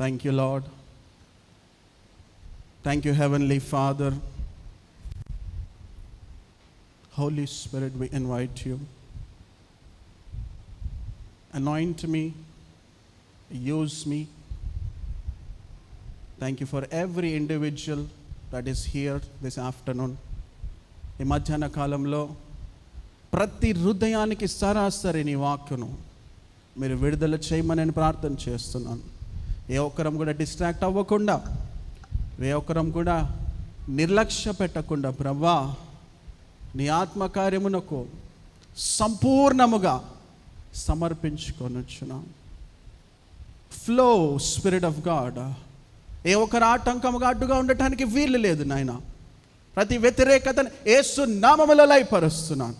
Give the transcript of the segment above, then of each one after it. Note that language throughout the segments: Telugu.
Thank you, Lord. Thank you, Heavenly Father. Holy Spirit, we invite you. Anoint me, use me. Thank you for every individual that is here this afternoon. ఈ మధ్యాహ్న కాలంలో ప్రతి హృదయానికి సరాసరి నీ వాక్యను మీరు విడుదల చేయమని నేను ప్రార్థన చేస్తున్నాను. ఏ ఒక్కరం కూడా డిస్ట్రాక్ట్ అవ్వకుండా, ఏ ఒక్కరం కూడా నిర్లక్ష్య పెట్టకుండా ప్రభువా నీ ఆత్మకార్యమునకు సంపూర్ణముగా సమర్పించుకొనొచ్చున్నాం. Flow spirit of God. ఏ ఒక్కరు ఆటంకముగా అడ్డుగా ఉండటానికి వీలు లేదు నాయన. ప్రతి వ్యతిరేకతను యేసు నామములో లయపరుస్తున్నాను.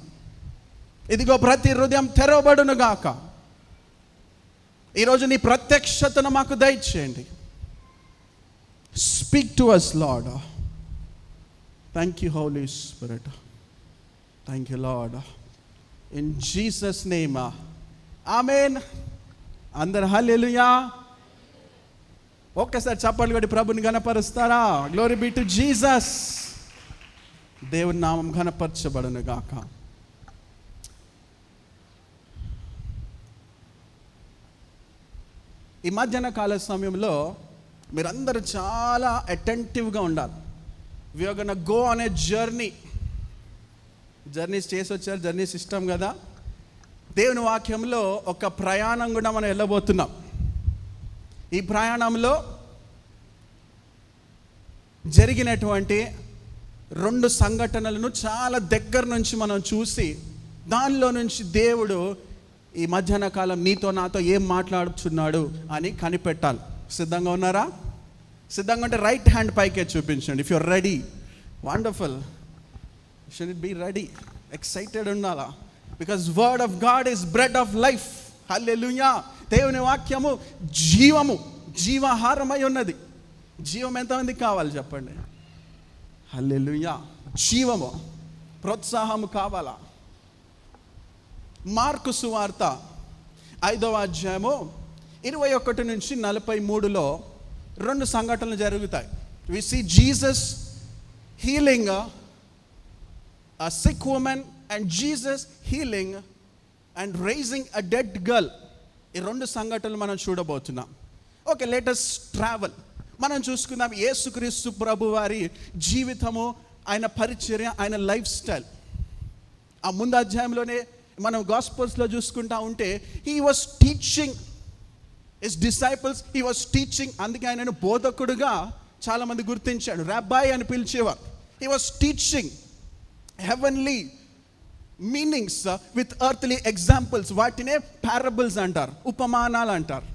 ఇదిగో ప్రతి హృదయం తెరవబడును గాక. ఈరోజు నీ ప్రత్యక్షతను మాకు దయచేయండి. Speak to us lord. Thank you holy spirit. Thank you lord. In Jesus name amen. అందరు హల్లెలూయా. ఒక్కసారి చప్పట్లు కొట్టి ప్రభుని ఘనపరుస్తారా? Glory be to Jesus. దేవుని నామం ఘనపరచబడును గాక. ఈ మధ్యాహ్న కాల సమయంలో మీరందరూ చాలా అటెంటివ్గా ఉండాలి. We are gonna go on a journeys చేసి వచ్చారు. జర్నీస్ ఇష్టం కదా. దేవుని వాక్యంలో ఒక ప్రయాణం కూడా మనం వెళ్ళబోతున్నాం. ఈ ప్రయాణంలో జరిగినటువంటి 2 సంఘటనలను చాలా దగ్గర నుంచి మనం చూసి దానిలో నుంచి దేవుడు ఈ మధ్యాహ్న కాలం నీతో నాతో ఏం మాట్లాడుతున్నాడు అని కనిపెట్టాలి. సిద్ధంగా ఉన్నారా? సిద్ధంగా ఉంటే రైట్ హ్యాండ్ పైకే చూపించండి. If your ready. Wonderful. Should it be ready. Excited ఉండాలా? Because word of God is bread of life. Hallelujah. దేవుని వాక్యము జీవము, జీవాహారమై ఉన్నది. జీవం ఎంతమందికి కావాలి చెప్పండి? హల్లెలూయా. జీవము, ప్రోత్సాహము కావాలా? మార్కు సువార్త 5వ అధ్యాయము 21 నుంచి 43లో 2 సంఘటనలు జరుగుతాయి. We see Jesus healing a sick woman and Jesus healing and raising a dead girl. ఈ 2 సంఘటనలు మనం చూడబోతున్నాం. Okay, let us travel. మనం చూసుకుందాం యేసుక్రీస్తు ప్రభు వారి జీవితము, ఆయన పరిచర్య, ఆయన లైఫ్ స్టైల్. ఆ ముందు అధ్యాయంలోనే మనం గాస్పల్స్లో చూసుకుంటా ఉంటే he was teaching his disciples. He was teaching. అందుకే ఆయనను బోధకుడుగా చాలామంది గుర్తించాడు. రాబాయ్ అని పిలిచేవారు. He was teaching heavenly meanings with earthly examples. వాటినే పారబుల్స్ అంటారు, ఉపమానాలు అంటారు.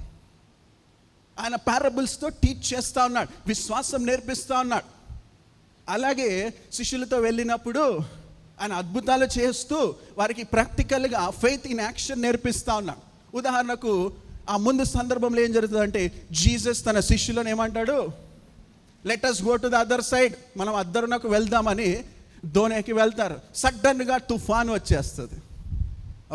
ఆయన పారబుల్స్తో టీచ్ చేస్తూ ఉన్నాడు, విశ్వాసం నేర్పిస్తూ ఉన్నాడు. అలాగే శిష్యులతో వెళ్ళినప్పుడు ఆయన అద్భుతాలు చేస్తూ వారికి ప్రాక్టికల్గా ఫెయిత్ ఇన్ యాక్షన్ నేర్పిస్తూ ఉన్నాడు. ఉదాహరణకు ఆ ముందు సందర్భంలో ఏం జరుగుతుందంటే జీసస్ తన శిష్యులను ఏమంటాడు? Let us go to the other side. మనం అద్దరునకు వెళ్దామని దోణికి వెళ్తారు. సడన్గా తుఫాను వచ్చేస్తుంది.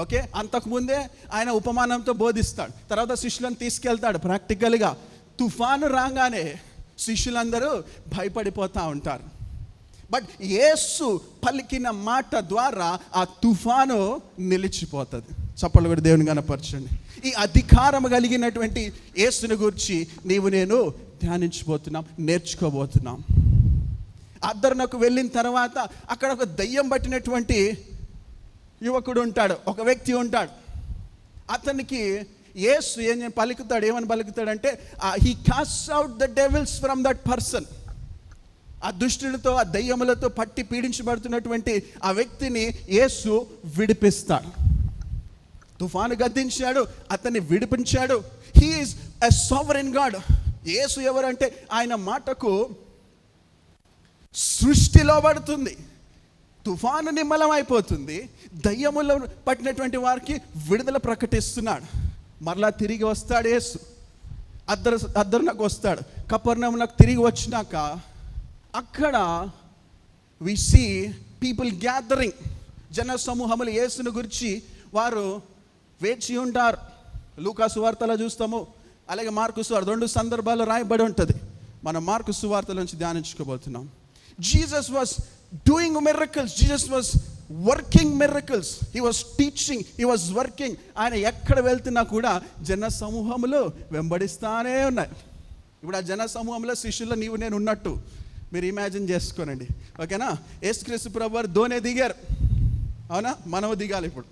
ఓకే, అంతకుముందే ఆయన ఉపమానంతో బోధిస్తాడు. తర్వాత శిష్యులను తీసుకెళ్తాడు ప్రాక్టికల్గా. తుఫాను రాగానే శిష్యులందరూ భయపడిపోతూ ఉంటారు. బట్ యేసు పలికిన మాట ద్వారా ఆ తుఫాను నిలిచిపోతుంది. చప్పట్లు కూడా దేవుని కనపరచండి. ఈ అధికారం కలిగినటువంటి యేసుని గురించి నీవు నేను ధ్యానించబోతున్నాం, నేర్చుకోబోతున్నాం. అద్దరునకు వెళ్ళిన తర్వాత అక్కడ ఒక దయ్యం పట్టినటువంటి యువకుడు ఉంటాడు, ఒక వ్యక్తి ఉంటాడు. అతనికి యేసు ఏమని పలుకుతాడంటే he cast out the devils from that person. ఆ దుష్టులతో, ఆ దయ్యములతో పట్టి పీడించబడుతున్నటువంటి ఆ వ్యక్తిని యేసు విడిపిస్తాడు. తుఫాను గద్దించాడు, అతన్ని విడిపించాడు. He is a sovereign God. యేసు ఎవరంటే ఆయన మాటకు సృష్టి లోబడుతుంది, తుఫాను నిమ్మలం అయిపోతుంది, దయ్యములో పట్టినటువంటి వారికి విడుదల ప్రకటిస్తున్నాడు. మరలా తిరిగి వస్తాడు యేసు. అద్దరునకు వస్తాడు. కపెర్నహూమునకు తిరిగి వచ్చినాక అక్కడ వి సీ పీపుల్ గ్యాదరింగ్. జన సమూహములు యేసును గురించి వారు వేచి ఉంటారు. లూకా సువార్తలో చూస్తాము, అలాగే మార్కు సువార్త 2 సందర్భాల్లో రాయబడి ఉంటుంది. మనం మార్కు సువార్త నుంచి ధ్యానించుకోబోతున్నాం. Jesus was doing miracles, Jesus was working miracles, he was teaching, he was working. ఆయన ఎక్కడ వెళ్తున్నా కూడా జన సమూహములు వెంబడిస్తానే ఉన్నాయి. ఇప్పుడు ఆ జన సమూహంలో శిష్యుల్లో నీవు నేను ఉన్నట్టు మీరు ఇమాజిన్ చేసుకోనండి, ఓకేనా? యేసుక్రీస్తు ప్రభువారు దోణి దిగారు, అవునా? మనము దిగాలి ఇప్పుడు,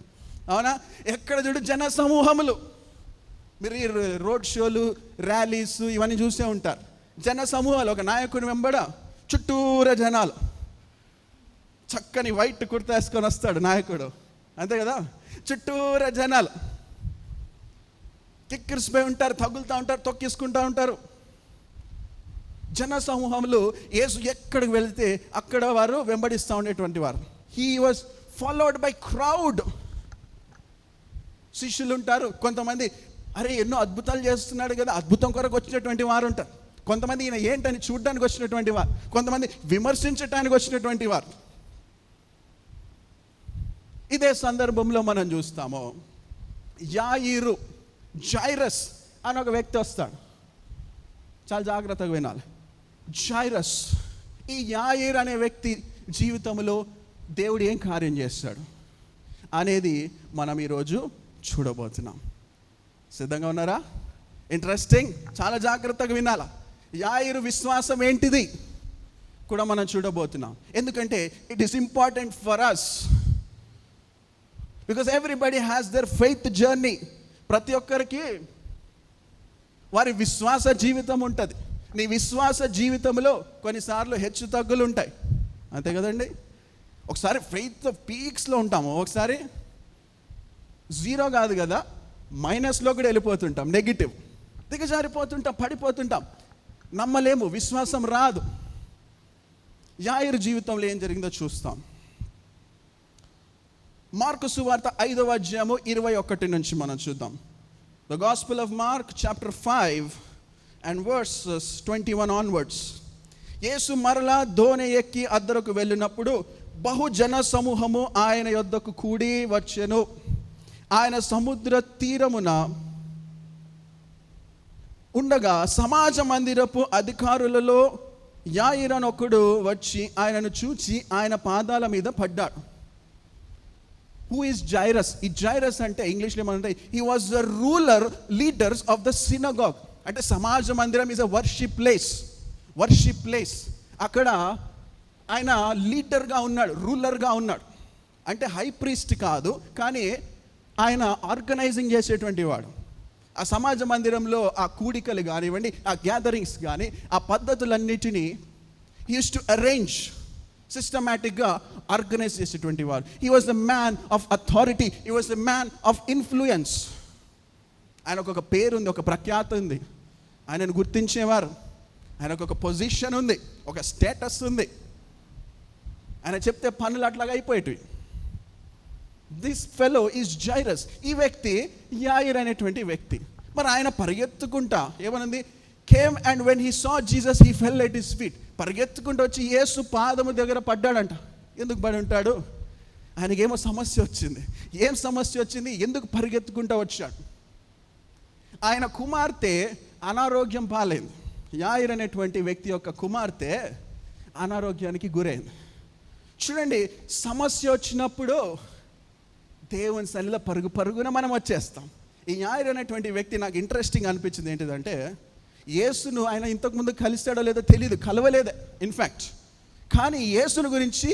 అవునా? ఎక్కడ చూడు జన సమూహములు. మీరు ఈ రోడ్ షోలు, ర్యాలీస్ ఇవన్నీ చూసే ఉంటారు. జన సమూహాలు, ఒక నాయకుని వెంబడ చుట్టూరా జనాలు, చక్కని వైట్ కుర్తా వేసుకొని వస్తాడు నాయకుడు, అంతే కదా? చుట్టూరా జనాలు కిక్కిరిసిపోయి ఉంటారు, తగులుతూ ఉంటారు, తొక్కిసుకుంటూ ఉంటారు. జన సమూహములు యేసు ఎక్కడికి వెళ్తే అక్కడ వారు వెంబడిస్తూ ఉండేటువంటి వారు. He was followed by crowd. శిష్యులు ఉంటారు, కొంతమంది అరే ఎన్నో అద్భుతాలు చేస్తున్నాడు కదా, అద్భుతం కొరకు వచ్చినటువంటి వారు ఉంటారు. కొంతమంది ఈయన ఏంటని చూడడానికి వచ్చినటువంటి వారు, కొంతమంది విమర్శించడానికి వచ్చినటువంటి వారు. ఇదే సందర్భంలో మనం చూస్తాము, యాయిరు, జైరస్ అని ఒక వ్యక్తి వస్తాడు. చాలా జాగ్రత్తగా వినాలి. జైరస్, ఈ యాయిర్ అనే వ్యక్తి జీవితంలో దేవుడు ఏం కార్యం చేస్తాడు అనేది మనం ఈరోజు చూడబోతున్నాం. సిద్ధంగా ఉన్నారా? ఇంట్రెస్టింగ్, చాలా జాగ్రత్తగా వినాలా. యాయిరు విశ్వాసం ఏంటిది కూడా మనం చూడబోతున్నాం. ఎందుకంటే it is important for us, because everybody has their faith journey. ప్రతి ఒక్కరికి వారి విశ్వాస జీవితం ఉంటుంది. నీ విశ్వాస జీవితంలో కొన్నిసార్లు హెచ్చు తగ్గులు ఉంటాయి, అంతే కదండి? ఒకసారి ఫెయిత్ పీక్స్లో ఉంటాము, ఒకసారి జీరో కాదు కదా, మైనస్లో కూడా వెళ్ళిపోతుంటాం, నెగిటివ్, దిగజారిపోతుంటాం, పడిపోతుంటాం, నమ్మలేము, విశ్వాసం రాదు. యాయిరు జీవితంలో ఏం జరిగిందో చూస్తాం. మార్కు సువార్త 5వ అధ్యాయము 21 నుంచి మనం చూద్దాం. The Gospel of Mark chapter 5 and verses 21 onwards. యేసు మరలా దోణి ఎక్కి అద్దరకు వెళ్ళినప్పుడు బహుజన సమూహము ఆయన యొద్దకు కూడి వచ్చెను. ఆయన సముద్ర తీరమున ఉండగా సమాజ మందిరపు అధికారులలో యాయిరనొకడు వచ్చి ఆయనను చూచి ఆయన పాదాల మీద పడ్డాడు. Who is Jairus? ఈ జైరస్ అంటే ఇంగ్లీష్లో ఏమంటే he was the ruler leaders of the synagogue. అంటే సమాజ మందిరం ఈజ్ అ వర్షిప్ ప్లేస్. అక్కడ ఆయన లీడర్గా ఉన్నాడు, రూలర్గా ఉన్నాడు. అంటే హై ప్రీస్ట్ కాదు, కానీ ఆయన ఆర్గనైజింగ్ చేసేటువంటి వాడు. ఆ సమాజ మందిరంలో ఆ కూడికలు కానివ్వండి, ఆ గ్యాదరింగ్స్ కానీ, ఆ పద్ధతులన్నిటినీ హీ యూజ్డ్ టు అరేంజ్, సిస్టమాటిక్గా ఆర్గనైజ్ చేసేటువంటి వారు. He was the man of authority, he was the man of influence. ఆయనకు ఒక పేరు ఉంది, ఒక ప్రఖ్యాతి ఉంది, ఆయనను గుర్తించేవారు, ఆయనకు ఒక పొజిషన్ ఉంది, ఒక స్టేటస్ ఉంది. ఆయన చెప్తే పనులు అట్లాగా అయిపోయేటివి. This fellow is Jairus. ఈ వ్యక్తి యాయిర్ అనేటువంటి వ్యక్తి. మరి ఆయన పరిగెత్తుకుంటా ఏమనుంది, came and when he saw Jesus he fell at his feet. పరిగెత్తుకుంటూ వచ్చి యేసు పాదము దగ్గర పడ్డాడంట. ఎందుకు పడి ఉంటాడు? ఆయనకేమో సమస్య వచ్చింది. ఏం సమస్య వచ్చింది? ఎందుకు పరిగెత్తుకుంటూ వచ్చాడు? ఆయన కుమార్తె అనారోగ్యం పాలైంది. యాయిర్ అనేటువంటి వ్యక్తి యొక్క కుమార్తె అనారోగ్యానికి గురైంది. చూడండి, సమస్య వచ్చినప్పుడు దేవుని సన్నిధిలో పరుగున మనం వచ్చేస్తాం. ఈ యాయిర్ అనేటువంటి వ్యక్తి నాకు ఇంట్రెస్టింగ్ అనిపించింది. ఏంటిదంటే, యేసును ఆయన ఇంతకుముందు కలిసాడో లేదో తెలియదు, కలవలేదు ఇన్ఫ్యాక్ట్. కానీ యేసుని గురించి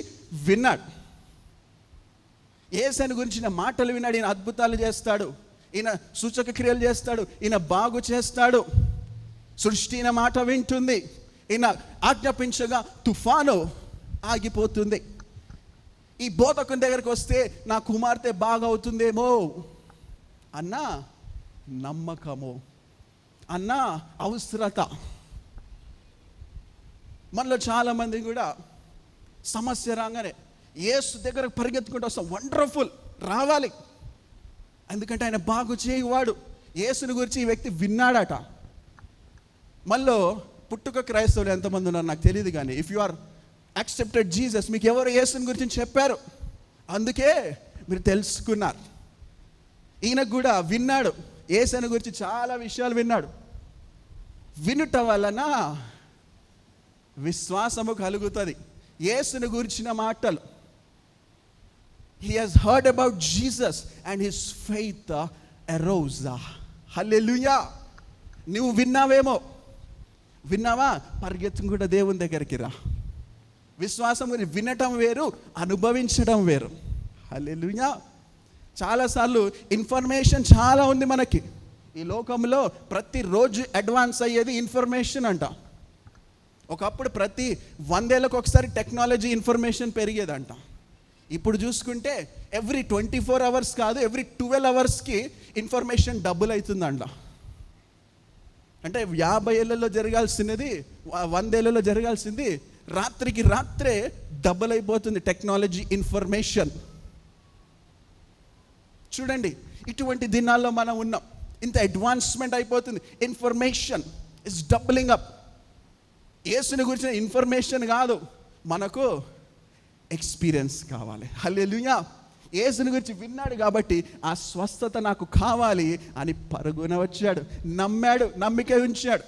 విన్నాడు, యేసుని గురించిన మాటలు విన్నాడు. ఈయన అద్భుతాలు చేస్తాడు, ఈయన సూచక క్రియలు చేస్తాడు, ఈయన బాగు చేస్తాడు, సృష్టి ఈయన మాట వింటుంది, ఈయన ఆజ్ఞాపించగా తుఫాను ఆగిపోతుంది. ఈ బోధకుని దగ్గరికి వస్తే నా కుమార్తె బాగవుతుందేమో అన్న నమ్మకము, అన్న అవసరత. మనలో చాలామంది కూడా సమస్య రాగానే యేసు దగ్గరకు పరిగెత్తుకుంటూ వస్తాం. వండర్ఫుల్, రావాలి, ఎందుకంటే ఆయన బాగు చేయువాడు. యేసుని గురించి ఈ వ్యక్తి విన్నాడట. మళ్ళీ పుట్టుక క్రైస్తవులు ఎంతమంది ఉన్నారు నాకు తెలియదు, కానీ if you are accepted Jesus, మీకు ఎవరు యేసుని గురించి చెప్పారు, అందుకే మీరు తెలుసుకున్నారు. ఈయనకు కూడా విన్నాడు, యేసుని గురించి చాలా విషయాలు విన్నాడు. వినుట వలన విశ్వాసము కలుగుతుంది. యేసుని గురించిన మాటలు. He has heard about Jesus and his faith arose. హల్లెలూయా. నువ్వు విన్నావేమో, విన్నావా? పరిగెత్తుకుంటూ దేవుని దగ్గరికి రా. విశ్వాసం వినటం వేరు, అనుభవించడం వేరు. హల్లెలూయా. చాలాసార్లు ఇన్ఫర్మేషన్ చాలా ఉంది మనకి. ఈ లోకంలో ప్రతిరోజు అడ్వాన్స్ అయ్యేది ఇన్ఫర్మేషన్ అంట. ఒకప్పుడు ప్రతి 100 ఏళ్ళకు ఒకసారి టెక్నాలజీ ఇన్ఫర్మేషన్ పెరిగేదంట. ఇప్పుడు చూసుకుంటే ఎవ్రీ 24 అవర్స్ కాదు, ఎవ్రీ 12 అవర్స్కి ఇన్ఫర్మేషన్ డబుల్ అవుతుందంట. అంటే 50 ఏళ్ళలో జరగాల్సినది 100 ఏళ్ళలో జరగాల్సింది రాత్రికి రాత్రే డబుల్ అయిపోతుంది టెక్నాలజీ ఇన్ఫర్మేషన్. చూడండి, ఇటువంటి దినాల్లో మనం ఉన్నాం. ఇంత అడ్వాన్స్మెంట్ అయిపోతుంది. Information is doubling up. యేసుని గురించిన ఇన్ఫర్మేషన్ కాదు, మనకు ఎక్స్పీరియన్స్ కావాలి. హల్లెలూయా. యేసుని గురించి విన్నాడు కాబట్టి ఆ స్వస్థత నాకు కావాలి అని పరుగున వచ్చాడు, నమ్మాడు, నమ్మిక ఉంచాడు.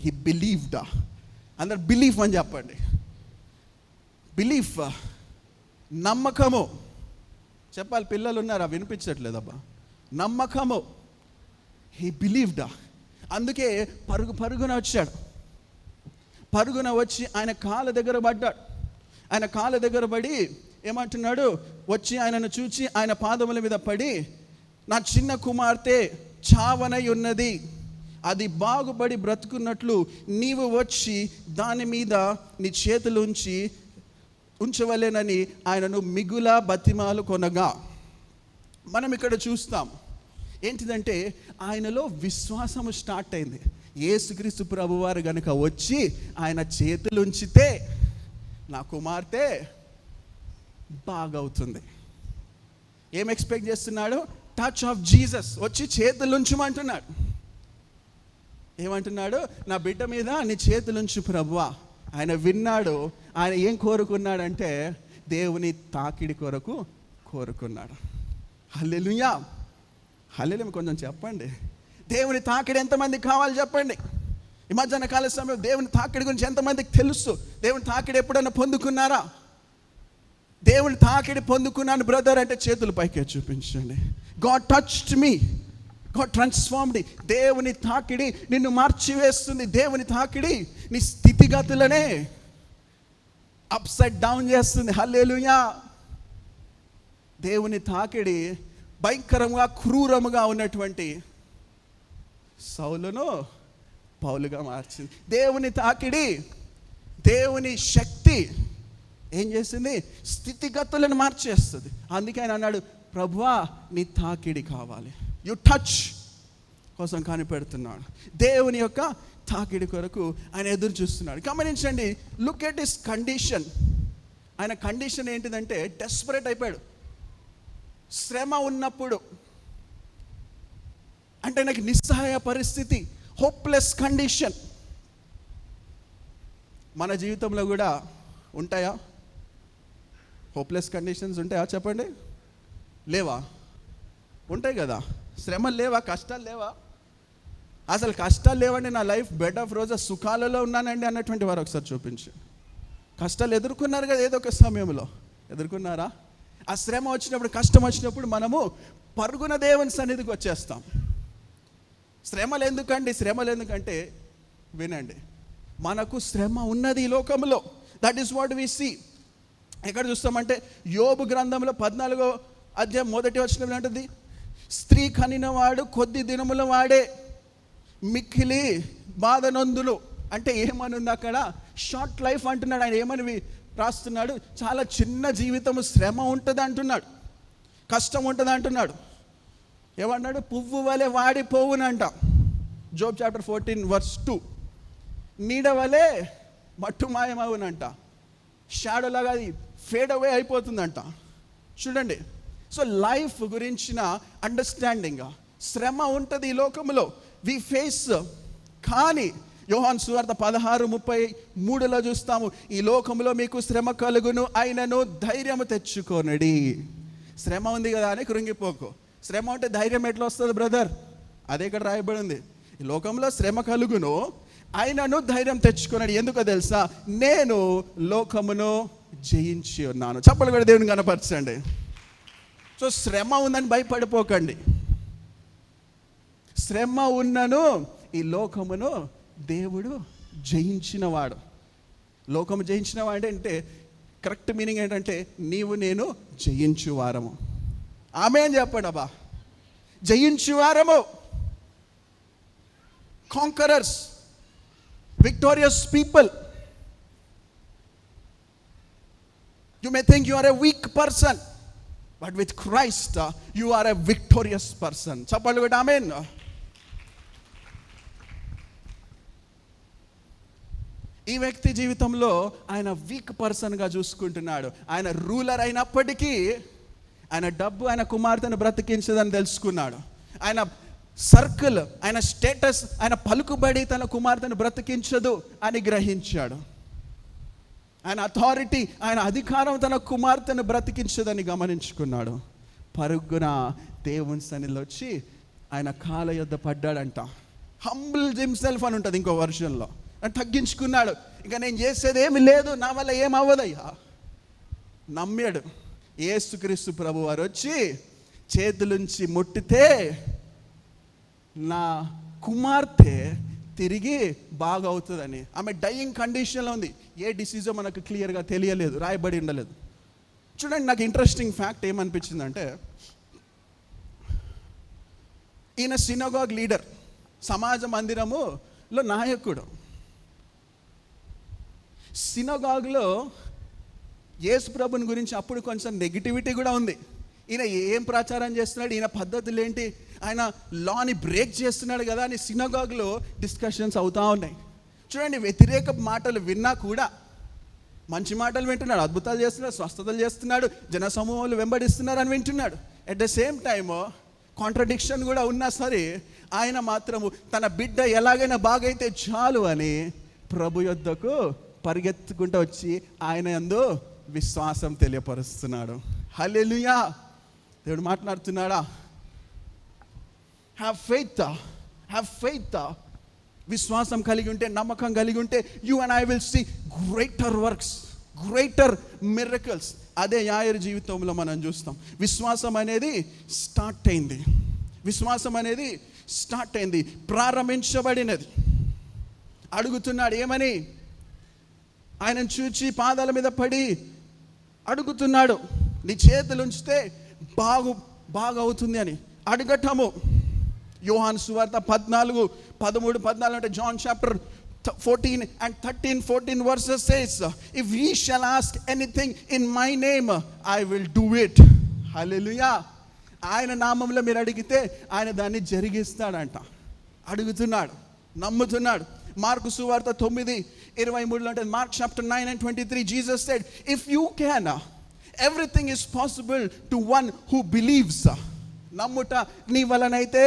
He believed. అందరు బిలీఫ్ అని చెప్పండి. బిలీఫ్, నమ్మకము చెప్పాలి. పిల్లలు ఉన్నారా? వినిపించట్లేదబ్బా. నమ్మకము. He believed. అందుకే పరుగున వచ్చాడు. పరుగున వచ్చి ఆయన కాళ్ళ దగ్గర పడ్డాడు. ఆయన కాళ్ళ దగ్గర పడి ఏమంటున్నాడు? వచ్చి ఆయనను చూచి ఆయన పాదముల మీద పడి, నా చిన్న కుమార్తె చావనై ఉన్నది, అది బాగుపడి బ్రతుకున్నట్లు నీవు వచ్చి దాని మీద నీ చేతులు ఉంచవలేనని ఆయనను మిగుల బతిమాలు కొనగా. మనం ఇక్కడ చూస్తాం ఏంటిదంటే ఆయనలో విశ్వాసము స్టార్ట్ అయింది. యేసుక్రీస్తు ప్రభువారు గనుక వచ్చి ఆయన చేతులు ఉంచితే నా కుమార్తె బాగవుతుంది. ఏం ఎక్స్పెక్ట్ చేస్తున్నాడు? Touch of Jesus. వచ్చి చేతులు ఉంచమంటున్నాడు. ఏమంటున్నాడు? నా బిడ్డ మీద నీ చేతులుంచు ప్రభువా. ఆయన విన్నాడు. ఆయన ఏం కోరుకున్నాడంటే దేవుని తాకిడి కొరకు కోరుకున్నాడు. హల్లెలూయా. హల్లెలూయా. కొంచెం చెప్పండి, దేవుని తాకిడి ఎంతమందికి కావాలి చెప్పండి. ఈ మధ్యాహ్న కాల సమయంలో దేవుని తాకిడి గురించి ఎంతమందికి తెలుసు? దేవుని తాకిడి ఎప్పుడైనా పొందుకున్నారా? దేవుని తాకిడి పొందుకున్నాను బ్రదర్ అంటే చేతులు పైకే చూపించండి. గాడ్ టచ్డ్ మీ, గాడ్ ట్రాన్స్ఫార్మ్డ్. దేవుని తాకిడి నిన్ను మార్చివేస్తుంది. దేవుని తాకిడి నీ స్థితిగతులనే అప్సైడ్ డౌన్ చేస్తుంది. హల్లెలూయా. దేవుని తాకిడి భయంకరంగా క్రూరముగా ఉన్నటువంటి సౌలును పౌలుగా మార్చింది. దేవుని తాకిడి, దేవుని శక్తి ఏం చేసింది? స్థితిగతులను మార్చేస్తుంది. అందుకే ఆయన అన్నాడు, ప్రభువా నీ తాకిడి కావాలి. యు టచ్ కోసం కనిపెడుతున్నాడు. దేవుని యొక్క తాకిడి కొరకు ఆయన ఎదురు చూస్తున్నాడు. గమనించండి, లుక్ ఎట్ హిస్ కండిషన్. ఆయన కండిషన్ ఏంటిదంటే డెస్పరేట్ అయిపోయాడు. శ్రమ ఉన్నప్పుడు అంటే నాకు నిస్సహాయ పరిస్థితి, హోప్లెస్ కండిషన్. మన జీవితంలో కూడా ఉంటాయా హోప్లెస్ కండిషన్స్? ఉంటాయా చెప్పండి? లేవా? ఉంటాయి కదా. శ్రమలు లేవా? కష్టాలు లేవా? అసలు కష్టాలు లేవండి, నా లైఫ్ బెడ్ ఆఫ్ రోజా సుఖాలలో ఉన్నానండి అన్నటువంటి వారు ఒకసారి చూపించు. కష్టాలు ఎదుర్కొన్నారు కదా, ఏదో ఒక సమయంలో ఎదుర్కొన్నారా? ఆ శ్రమ వచ్చినప్పుడు, కష్టం వచ్చినప్పుడు మనము పరుగున దేవుని సన్నిధికి వచ్చేస్తాం. శ్రమలు ఎందుకండి? శ్రమలు ఎందుకంటే వినండి, మనకు శ్రమ ఉన్నది ఈ లోకంలో. That is what we see. ఎక్కడ చూస్తామంటే యోబు గ్రంథంలో 14వ అధ్యాయం 1వ వచనంలో ఉంటుంది, స్త్రీ కనినవాడు కొద్ది దినముల వాడే మిక్కిలి బాధ నొందులు. అంటే ఏమని ఉంది అక్కడ? షార్ట్ లైఫ్ అంటున్నాడు ఆయన. ఏమని రాస్తున్నాడు? చాలా చిన్న జీవితము, శ్రమ ఉంటుంది అంటున్నాడు, కష్టం ఉంటుంది అంటున్నాడు. ఏమన్నాడు? పువ్వు వలె వాడిపోవునంట. Job chapter 14:2. నీడ వలె మట్టు మాయమవునంట. షాడో లాగా అది ఫేడ్ అవే అయిపోతుందంట. చూడండి, సో లైఫ్ గురించిన అండర్స్టాండింగ్, శ్రమ ఉంటుంది ఈ లోకంలో, వి ఫేస్. కానీ యోహాను సువార్త 16:33లో చూస్తాము, ఈ లోకంలో మీకు శ్రమ కలుగును, అయినను ధైర్యము తెచ్చుకోనడి. శ్రమ ఉంది కదా అని కృంగిపోకు. శ్రమ ఉంటే ధైర్యం ఎట్లా వస్తుంది బ్రదర్? అదే ఇక్కడ రాయబడింది. ఈ లోకంలో శ్రమ కలుగును, ఆయనను ధైర్యం తెచ్చుకున్నాడు. ఎందుకో తెలుసా? నేను లోకమును జయించి ఉన్నాను. చప్పలు కూడా దేవుని కనపరచండి. సో శ్రమ ఉందని భయపడిపోకండి. శ్రమ ఉన్నను ఈ లోకమును దేవుడు జయించినవాడు. లోకము జయించినవాడు అంటే కరెక్ట్ మీనింగ్ ఏంటంటే నీవు నేను జయించువారము. ఆమేన్ చెప్పండి అబ్బా. జయించువారము, conquerors, victorious people. You may think you are a weak person, but with Christ you are a victorious person. Chappalu kotti amen. ఈ వ్యక్తి జీవితంలో ఆయన వీక్ పర్సన్గా చూసుకుంటున్నాడు. ఆయన రూలర్ అయినప్పటికీ ఆయన డబ్బు ఆయన కుమార్తెను బ్రతికించదని తెలుసుకున్నాడు. ఆయన సర్కిల్, ఆయన స్టేటస్, ఆయన పలుకుబడి తన కుమార్తెను బ్రతికించదు అని గ్రహించాడు. ఆయన అథారిటీ, ఆయన అధికారం తన కుమార్తెను బ్రతికించదని గమనించుకున్నాడు. పరుగున దేవుని సన్నిధిలో వచ్చి ఆయన కాళ్ళ యొద్ద పడ్డాడంట. హంబుల్ హిమ్సెల్ఫ్ అని ఉంటుంది ఇంకో వర్షన్లో. తగ్గించుకున్నాడు. ఇంకా నేను చేసేది ఏమి లేదు, నా వల్ల ఏమవ్వదయ్యా. నమ్మాడు. యేసుక్రీస్తు ప్రభు వారు వచ్చి చేతులుంచి ముట్టితే నా కుమార్తె తిరిగి బాగవుతుందని. ఆమె డయింగ్ కండిషన్లో ఉంది. ఏ డిసీజో మనకు క్లియర్గా తెలియలేదు, రాయబడి ఉండలేదు. చూడండి, నాకు ఇంట్రెస్టింగ్ ఫ్యాక్ట్ ఏమనిపించిందంటే, ఈయన సినగాగ్ లీడర్, సమాజ మందిరములో నాయకుడు. సినగాగ్లో యేసు ప్రభుని గురించి అప్పుడు కొంచెం నెగిటివిటీ కూడా ఉంది. ఈయన ఏం ప్రచారం చేస్తున్నాడు, ఈయన పద్ధతులు ఏంటి, ఆయన లాని బ్రేక్ చేస్తున్నాడు కదా అని సినగాగ్లో డిస్కషన్స్ అవుతూ ఉన్నాయి. చూడండి, వ్యతిరేక మాటలు విన్నా కూడా మంచి మాటలు వింటున్నాడు, అద్భుతాలు చేస్తున్నాడు, స్వస్థతలు చేస్తున్నాడు, జన సమూహాలు వెంబడిస్తున్నారు అని వింటున్నాడు. At the same time contradiction కూడా ఉన్నా సరే ఆయన మాత్రము తన బిడ్డ ఎలాగైనా బాగైతే చాలు అని ప్రభు యొద్దకు పరిగెత్తుకుంటూ వచ్చి ఆయన యందు విశ్వాసం తెలియపరుస్తున్నాడు. హల్లెలూయా. దేవుడు మాట్లాడుతున్నాడా? Have faith. విశ్వాసం కలిగి ఉంటే, నమ్మకం కలిగి ఉంటే, you and I will see greater works, greater miracles. అదే యాయిరు జీవితంలో మనం చూస్తాం. విశ్వాసం అనేది స్టార్ట్ అయింది, ప్రారంభించబడినది. అడుగుతున్నాడు ఏమని? ఆయనను చూచి పాదాల మీద పడి అడుగుతున్నాడు, నీ చేతులు ఉంచితే బాగవుతుంది అని అడగటము. యోహాను సువార్త 14:13 అంటే John chapter 14 and 13-14 verses says, if ye shall ask anything in my name, I will do it. హల్లెలూయా. ఆయన నామంలో మీరు అడిగితే ఆయన దాన్ని జరిగిస్తాడంట. అడుగుతున్నాడు, నమ్ముతున్నాడు. మార్కు సువార్త 9:23 అంటే, mark chapter 9 and 23, Jesus said, if you can, everything is possible to one who believes. నమ్ముట నీ వలనైతే.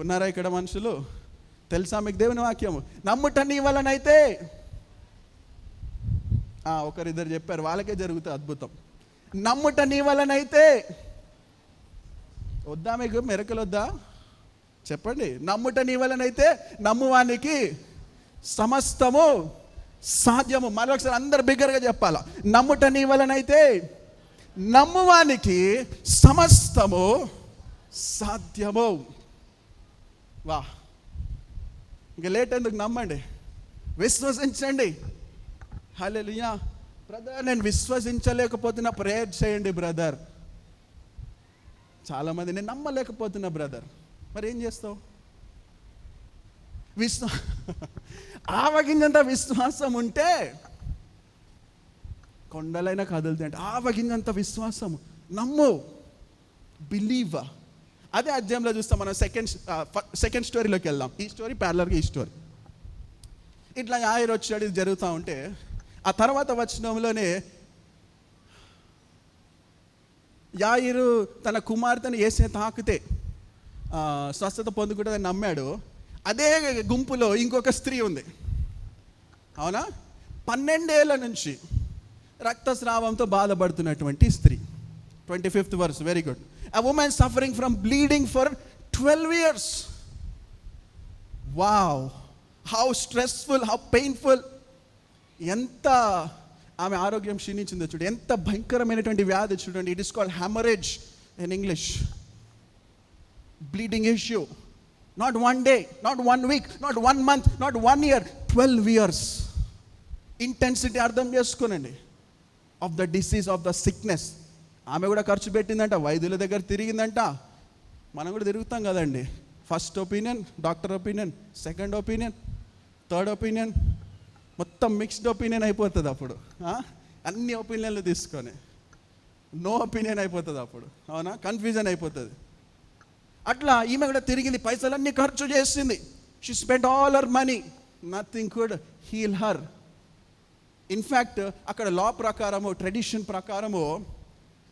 ఉన్నారా ఇక్కడ మనుషులు? తెలుసా మీకు దేవుని వాక్యము? నమ్ముట నీ వలనైతే. ఒకరిద్దరు చెప్పారు, వాళ్ళకే జరుగుతుంది అద్భుతం. నమ్ముట నీ వలనైతే. వద్దా మీకు మెరకలు వద్దా? చెప్పండి. నమ్ముట నీ వలనైతే నమ్మువానికి సమస్తము సాధ్యము. మరొకసారి అందరు బిగ్గరగా చెప్పాలా? నమ్ముట నీ వలనైతే నమ్మువానికి సమస్తము సాధ్యము. వా, ఇంకా లేట్ ఎందుకు? నమ్మండి, విశ్వసించండి. హల్లెలూయా. బ్రదర్, నేను విశ్వసించలేకపోతున్నా, ప్రేయర్ చేయండి బ్రదర్. చాలామంది నేను నమ్మలేకపోతున్నా బ్రదర్. మరి ఏం చేస్తావు? ఆవగింజంత విశ్వాసం ఉంటే కొండలైనా కదులుతాయంట. ఆవగింజంత విశ్వాసం. నమ్ము, బిలీవ్. అదే అధ్యాయంలో చూస్తాం మనం. సెకండ్ స్టోరీలోకి వెళ్దాం. ఈ స్టోరీ ప్యారలర్గా ఈ స్టోరీ. ఇట్లా యాయిరు వచ్చాడు, ఇది జరుగుతూ ఉంటే ఆ తర్వాత వచనంలోనే యాయిరు తన కుమార్తెను యేసే తాకితే స్వస్థత పొందుకుంటుందని నమ్మాడు. అదే గుంపులో ఇంకొక స్త్రీ ఉంది, అవునా? 12 ఏళ్ల నుంచి రక్తస్రావంతో బాధపడుతున్నటువంటి స్త్రీ. 25th verse, very good. A woman suffering from bleeding for 12 years. Wow, how stressful, how painful. ఎంత ఆమె ఆరోగ్యం క్షీణించిందో చూడండి, ఎంత భయంకరమైనటువంటి వ్యాధి చూడండి. It is called haemorrhage in English. Bleeding issue. Not 1 day, not 1 week, not 1 month, not 1 year, 12 years. Intensity అర్థం చేసుకోనండి of the disease, of the sickness. ఆమె కూడా ఖర్చు పెట్టిందంట, వైద్యుల దగ్గర తిరిగిందంట. మనం కూడా తిరుగుతాం కదండి. First opinion, doctor opinion, second opinion, third opinion, మొత్తం మిక్స్డ్ ఒపీనియన్ అయిపోతుంది అప్పుడు. అన్ని ఒపీనియన్లు తీసుకొని నో ఒపీనియన్ అయిపోతుంది అప్పుడు. అవునా, కన్ఫ్యూజన్ అయిపోతుంది. అట్లా ఈమె కూడా తిరిగింది, పైసలన్నీ ఖర్చు చేసింది. She spend all her money, nothing could heal her. In fact అక్కడ లా ప్రకారము, ట్రెడిషన్ ప్రకారము,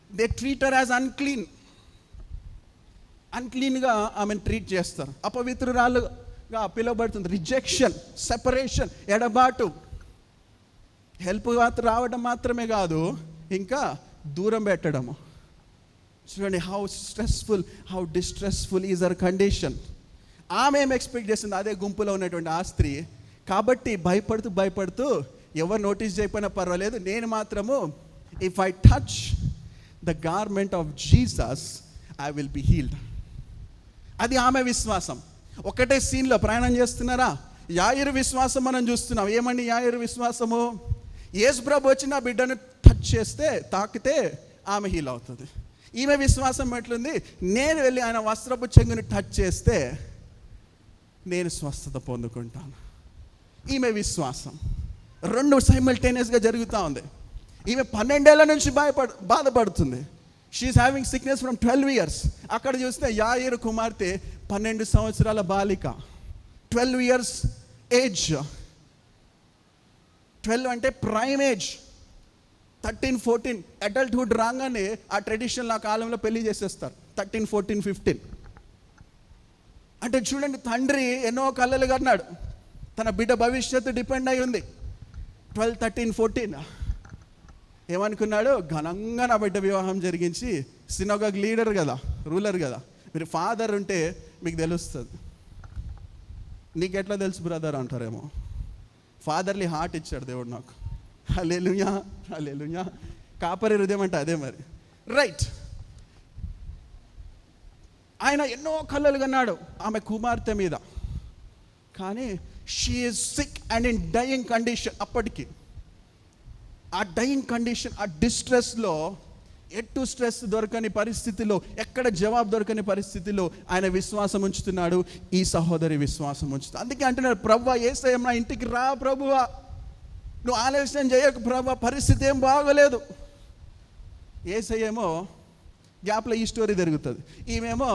they treat her as unclean. అన్క్లీన్గా ఆమెను ట్రీట్ చేస్తారు, అపవిత్రురాలుగా పిలువబడుతుంది. రిజెక్షన్, సెపరేషన్, ఎడబాటు. హెల్ప్ రావడం మాత్రమే కాదు, ఇంకా దూరం పెట్టడము. చూడండి how stressful, how distressful is our condition. ఆమె ఏం ఎక్స్పెక్ట్ చేసింది, అదే గుంపులో ఉన్నటువంటి ఆ స్త్రీ. కాబట్టి భయపడుతూ ఎవరు నోటీస్ చేయకపోయినా పర్వాలేదు, నేను మాత్రము if I touch the garment of Jesus I will be healed. అది ఆమె విశ్వాసం. ఒకటే సీన్లో ప్రయాణం చేస్తున్నారా? యాయిరు విశ్వాసం మనం చూస్తున్నాం. ఏమండి యాయిరు విశ్వాసము? యేసు ప్రభు వచ్చి నా బిడ్డను టచ్ చేస్తే, తాకితే ఆమె హీల్ అవుతుంది. ఈమె విశ్వాసం ఎట్లుంది? నేను వెళ్ళి ఆయన వస్త్రపు చెంగుని టచ్ చేస్తే నేను స్వస్థత పొందుకుంటాను. ఈమె విశ్వాసం రెండు సైమల్టేనియస్గా జరుగుతూ ఉంది. ఈమె 12 ఏళ్ల నుంచి బాధపడుతుంది. She is having sickness from 12 years. అక్కడ చూస్తే యాయిరు కుమార్తె 12 సంవత్సరాల బాలిక, 12 years ఏజ్. 12 అంటే ప్రైమ్ ఏజ్. 13, 14 అడల్ట్హుడ్ రాగానే ఆ ట్రెడిషనల్ ఆ కాలంలో పెళ్లి చేసేస్తారు. 13, 14, 15 అంటే చూడండి, తండ్రి ఎన్నో కళ్ళలు కన్నాడు, తన బిడ్డ భవిష్యత్తు డిపెండ్ అయి ఉంది. 12, 13, 14 ఏమనుకున్నాడు? ఘనంగా నా బిడ్డ వివాహం జరిగించి, సినోగాగ్ లీడర్ కదా, రూలర్ కదా, మీరు ఫాదర్ ఉంటే మీకు తెలుస్తుంది. నీకెట్లా తెలుసు బ్రదర్ అంటారేమో. ఫాదర్లీ హార్ట్ ఇచ్చాడు దేవుడు నాకు. హల్లెలూయా, హల్లెలూయా. కాపరి హృదయం అంటే అదే మరి, రైట్. ఆయన ఎన్నో కళ్ళలు కన్నాడు ఆమె కుమార్తె మీద, కానీ she is sick and in dying condition. అప్పటికి ఆ డయింగ్ కండిషన్, ఆ డిస్ట్రెస్లో, ఎటు స్ట్రెస్ దొరకని పరిస్థితిలో, ఎక్కడ జవాబు దొరకని పరిస్థితిలో ఆయన విశ్వాసం ఉంచుతున్నాడు. ఈ సహోదరి విశ్వాసం ఉంచుతుంది. అందుకే అంటున్నాడు, ప్రభువా యేసయ్య నా ఇంటికి రా ప్రభువా, నువ్వు ఆలస్యం చేయకు ప్రభువా, పరిస్థితి ఏం బాగోలేదు. యేసయ్యేమో గ్యాప్లో ఈ స్టోరీ జరుగుతుంది. ఈమెమో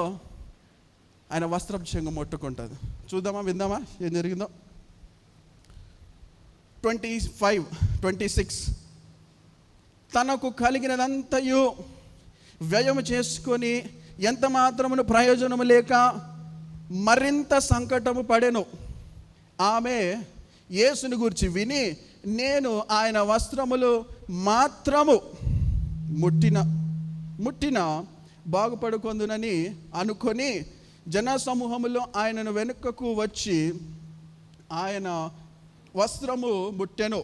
ఆయన వస్త్రం చెంగు ముట్టుకుంటుంది. చూద్దామా, విందామా ఏం జరిగిందో. 25, 26 తనకు కలిగినదంతయు వ్యయము చేసుకొని ఎంత మాత్రమును ప్రయోజనము లేక మరింత సంకటము పడెను. ఆమె యేసుని గురించి విని, నేను ఆయన వస్త్రములు మాత్రము ముట్టిన బాగుపడుకొందునని అనుకొని జనసమూహములో ఆయనను వెనుకకు వచ్చి ఆయన వస్త్రము ముట్టెను.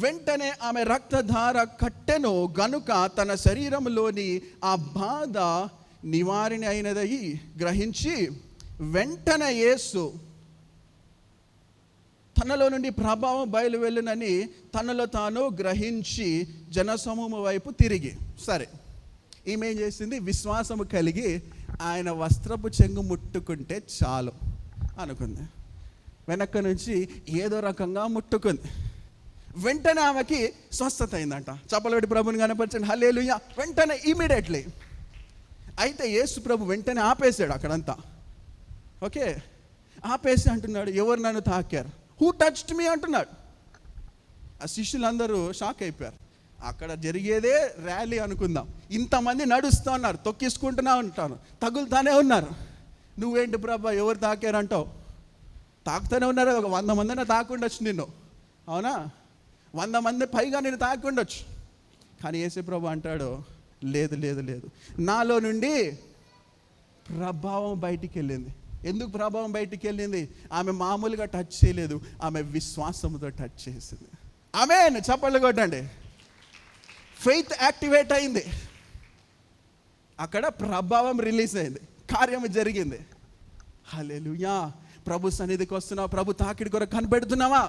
వెంటనే ఆమె రక్తధార కట్టెను గనుక తన శరీరంలోని ఆ బాధ నివారణ అయినదయి గ్రహించి, వెంటనే యేసు తనలో నుండి ప్రభావం బయలువెళ్ళునని తనలో తాను గ్రహించి జనసమూహం వైపు తిరిగి, సరే ఈమె ఏం చేసింది? విశ్వాసము కలిగి ఆయన వస్త్రపు చెంగు ముట్టుకుంటే చాలు అనుకుంది. వెనక్క నుంచి ఏదో రకంగా ముట్టుకుంది. వెంటనే ఆమెకి స్వస్థత అయిందంట. చప్పలబెట్టి ప్రభుని కనపరచండి, హల్లెలూయా. వెంటనే ఇమీడియట్లీ. అయితే యేసు ప్రభు వెంటనే ఆపేశాడు అక్కడంతా. ఓకే, ఆపేసి అంటున్నాడు, ఎవరు నన్ను తాకారు? హూ టచ్డ్ మీ అంటున్నాడు. ఆ శిష్యులందరూ షాక్ అయిపోయారు. అక్కడ జరిగేదే ర్యాలీ అనుకుందాం, ఇంతమంది నడుస్తూ ఉన్నారు, తొక్కిసుకుంటూనే ఉంటాను, తగులుతానే ఉన్నారు. నువ్వేంటి ప్రభా ఎవరు తాకారంటావు? తాకుతూనే ఉన్నారు. ఒక 100 మందిని తాకుండొచ్చు నిన్ను, అవునా? 100 మంది పైగా నేను తాకుండొచ్చు. కానీ యేసు ప్రభు అంటాడు, లేదు లేదు లేదు, నాలో నుండి ప్రభావం బయటికి వెళ్ళింది. ఎందుకు ప్రభావం బయటికి వెళ్ళింది? ఆమె మామూలుగా టచ్ చేయలేదు, ఆమె విశ్వాసంతో టచ్ చేసింది. ఆమేన్, చప్పట్లు కొట్టండి. ఫెయిత్ యాక్టివేట్ అయింది, అక్కడ ప్రభావం రిలీజ్ అయింది, కార్యం జరిగింది. హల్లెలూయా. ప్రభు సన్నిధికి వస్తున్నావా? ప్రభు తాకిడి కొరకు కనిపెడుతున్నావా?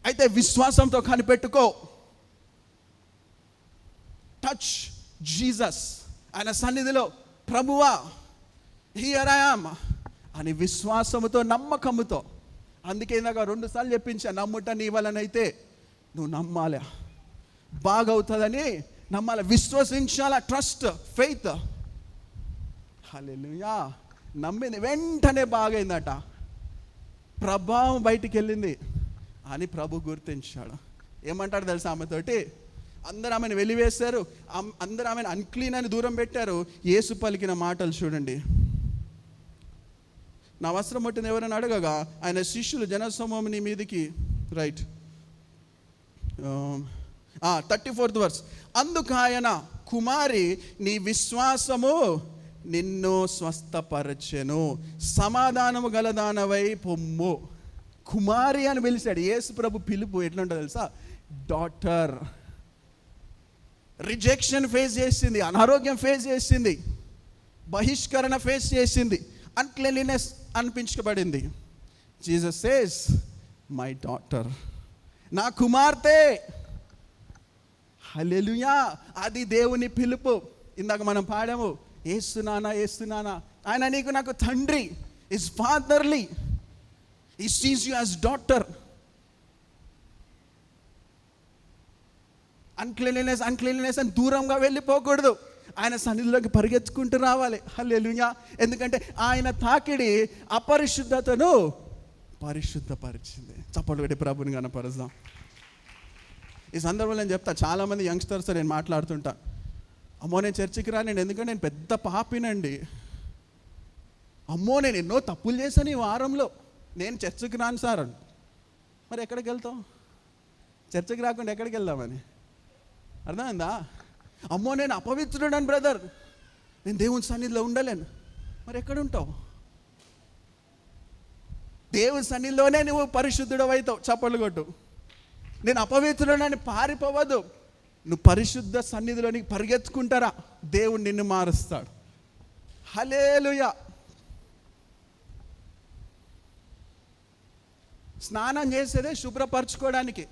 అయితే విశ్వాసంతో కనిపెట్టుకో. టచ్ జీసస్, ఆయన సన్నిధిలో ప్రభువా హియర్ ఐ యామ్ అని విశ్వాసముతో, నమ్మకముతో. అందుకే ఇందాక 2 సార్లు చెప్పించా, నమ్ముట నీ వలనైతే నువ్వు నమ్మాలి, బాగవుతుందని నమ్మాలి, విశ్వసించాల. Trust, faith. హల్లెలూయా. నమ్మింది, వెంటనే బాగైందట, ప్రభావం బయటికి వెళ్ళింది అని ప్రభు గుర్తించాడు. ఏమంటాడు తెలుసా ఆమెతోటి? అందరూ ఆమెను వెలివేశారు, అందరూ ఆమెను అన్క్లీన్ అని దూరం పెట్టారు. యేసు పలికిన మాటలు చూడండి. నా వస్త్రం ముట్టింది ఎవరైనా అడగగా ఆయన శిష్యులు జనసమూహం నీ మీదికి, రైట్, 34th verse, అందుకు ఆయన, కుమారి నీ విశ్వాసము నిన్ను స్వస్థపరచెను, సమాధానము గలదానవై పొమ్ము. కుమారి అని పిలిచాడు. యేసు ప్రభు పిలుపు ఎట్లుంటుందో తెలుసా? డాటర్. రిజెక్షన్ ఫేస్ చేసింది, అనారోగ్యం ఫేస్ చేసింది, బహిష్కరణ ఫేస్ చేసింది, అన్క్లీన్లీనెస్ అనిపించబడింది. జీసస్ సేస్ మై డాటర్, నా కుమార్తె. హల్లెలూయా. అది దేవుని పిలుపు. ఇందాక మనం పాడాము, ఏస్తున్నానా ఏస్తున్నానా. ఆయన నీకు నాకు తండ్రి, is fatherly, he sees you as daughter. అన్క్లీన్లీనెస్ అని దూరంగా వెళ్ళిపోకూడదు, ఆయన సన్నిధిలోకి పరిగెత్తుకుంటూ రావాలి. హల్లెలూయా. ఎందుకంటే ఆయన తాకిడి అపరిశుద్ధతను పరిశుద్ధపరిచింది. చప్పట్లు పెట్టి ప్రభుని కనపరుద్దాం. ఈ సందర్భంలో నేను చెప్తా, చాలామంది యంగ్స్టర్స్ నేను మాట్లాడుతుంటా, అమ్మో నేను చర్చికి రాను, ఎందుకంటే నేను పెద్ద పాపినండి, అమ్మో నేను ఎన్నో తప్పులు చేశాను ఈ వారంలో, నేను చర్చికి రాను సార్ అని. మరి ఎక్కడికి వెళ్తాం? చర్చికి రాకుండా ఎక్కడికి వెళ్దామని అర్థమైందా? అమ్మో నేను అపవిత్రుడని బ్రదర్, నేను దేవుని సన్నిధిలో ఉండలేను. మరి ఎక్కడ ఉంటావు? దేవుని సన్నిధిలోనే నువ్వు పరిశుద్ధుడు అవుతావు. చప్పట్లు కొట్టు. నేను అపవిత్రుడని పారిపోవద్దు, నువ్వు పరిశుద్ధ సన్నిధిలోనికి పరిగెత్తుకుంటారా, దేవుడు నిన్ను మారుస్తాడు. హల్లెలూయా. స్నానం చేసేదే శుభ్రపరచుకోవడానికి.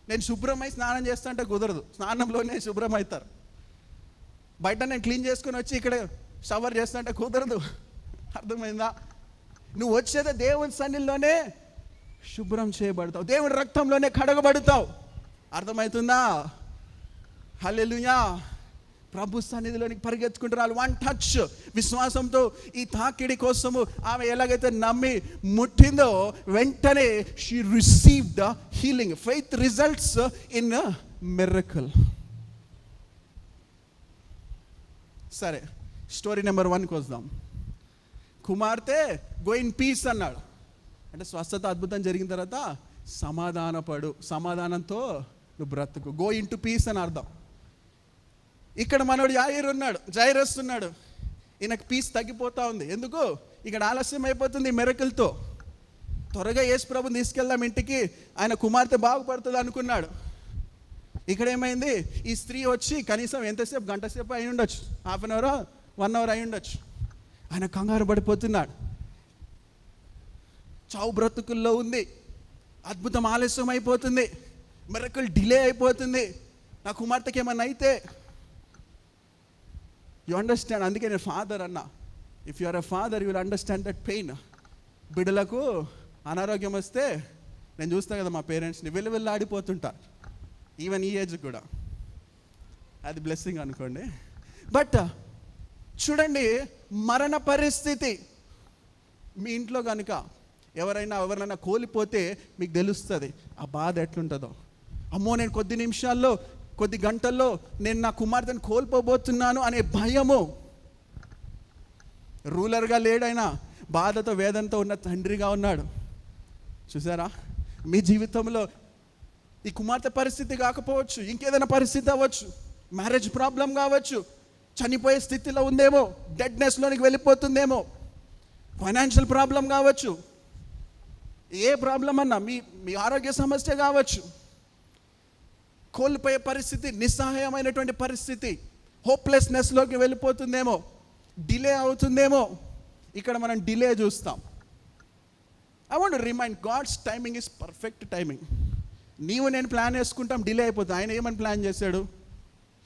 నేను శుభ్రమై స్నానం చేస్తా అంటే కుదరదు, స్నానంలోనే శుభ్రం అవుతారు. బయట నేను క్లీన్ చేసుకుని వచ్చి ఇక్కడ షవర్ చేస్తా అంటే కుదరదు. అర్థమైందా? నువ్వు వచ్చేదే దేవుని సన్నిధిలోనే శుభ్రం చేయబడతావు, దేవుని రక్తంలోనే కడగబడతావు. అర్థమవుతుందా? హల్లెలూయా. ప్రభు సన్నిధిలోనికి పరిగెత్తుకుంటున్నారు. 1 టచ్, విశ్వాసంతో ఈ తాకిడి కోసము ఆమె ఎలాగైతే నమ్మి ముట్టిందో వెంటనే she received healing. Faith results in miracle. సరే, స్టోరీ నెంబర్ 1కి వద్దాం. కుమార్తె గో ఇన్ పీస్ అన్నాడు. అంటే స్వస్థత, అద్భుతం జరిగిన తర్వాత సమాధానపడు, సమాధానంతో నువ్వు బ్రతుకు. గో ఇన్ టు పీస్ అని అర్థం. ఇక్కడ మనోడు జైరస్ ఉన్నాడు. ఈయనకు పీస్ తగ్గిపోతూ ఉంది. ఎందుకు? ఇక్కడ ఆలస్యం అయిపోతుంది మిరకల్తో. త్వరగా యేసు ప్రభుని తీసుకెళ్దాం ఇంటికి, ఆయన కుమార్తె బాగుపడుతుంది అనుకున్నాడు. ఇక్కడ ఏమైంది? ఈ స్త్రీ వచ్చి కనీసం ఎంతసేపు, గంట సేపు అయి ఉండొచ్చు, 1/2 hour 1 hour అయి ఉండొచ్చు. ఆయన కంగారు పడిపోతున్నాడు. చావు బ్రతుకుల్లో ఉంది, అద్భుతం ఆలస్యం అయిపోతుంది, మిరకల్ డిలే అయిపోతుంది, నా కుమార్తెకి ఏమన్నా అయితే. You understand? అందుకే నేను ఫాదర్ అన్నా. If you are a father you will understand that pain. బిడ్డలకు అనారోగ్యం వస్తే నేను చూస్తాను కదా మా పేరెంట్స్ని, వెళ్ళాడిపోతుంటారు, ఈవెన్ ఈ ఏజ్ కూడా. అది బ్లెస్సింగ్ అనుకోండి. బట్ చూడండి, మరణ పరిస్థితి మీ ఇంట్లో కనుక ఎవరైనా కోల్పోతే మీకు తెలుస్తుంది ఆ బాధ ఎట్లుంటుందో. అమ్మో నేను కొద్ది నిమిషాల్లో, కొద్ది గంటల్లో నేను నా కుమార్తెను కోల్పోబోతున్నాను అనే భయము. రూలర్గా లేడైనా బాధతో, వేదనతో ఉన్న తండ్రిగా ఉన్నాడు. చూసారా? మీ జీవితంలో ఈ కుమార్తె పరిస్థితి కాకపోవచ్చు, ఇంకేదైనా పరిస్థితి అవ్వచ్చు. మ్యారేజ్ ప్రాబ్లం కావచ్చు, చనిపోయే స్థితిలో ఉందేమో, డెడ్నెస్లోనికి వెళ్ళిపోతుందేమో, ఫైనాన్షియల్ ప్రాబ్లం కావచ్చు, ఏ ప్రాబ్లం అన్నా, మీ ఆరోగ్య సమస్య కావచ్చు, కోల్పోయే పరిస్థితి, నిస్సహాయమైనటువంటి పరిస్థితి, హోప్లెస్నెస్లోకి వెళ్ళిపోతుందేమో, డిలే అవుతుందేమో. ఇక్కడ మనం డిలే చూస్తాం. I want to remind, God's timing is perfect timing. నీవు నేను ప్లాన్ వేసుకుంటాం, డిలే అయిపోతుంది. ఆయన ఏమని ప్లాన్ చేశాడు?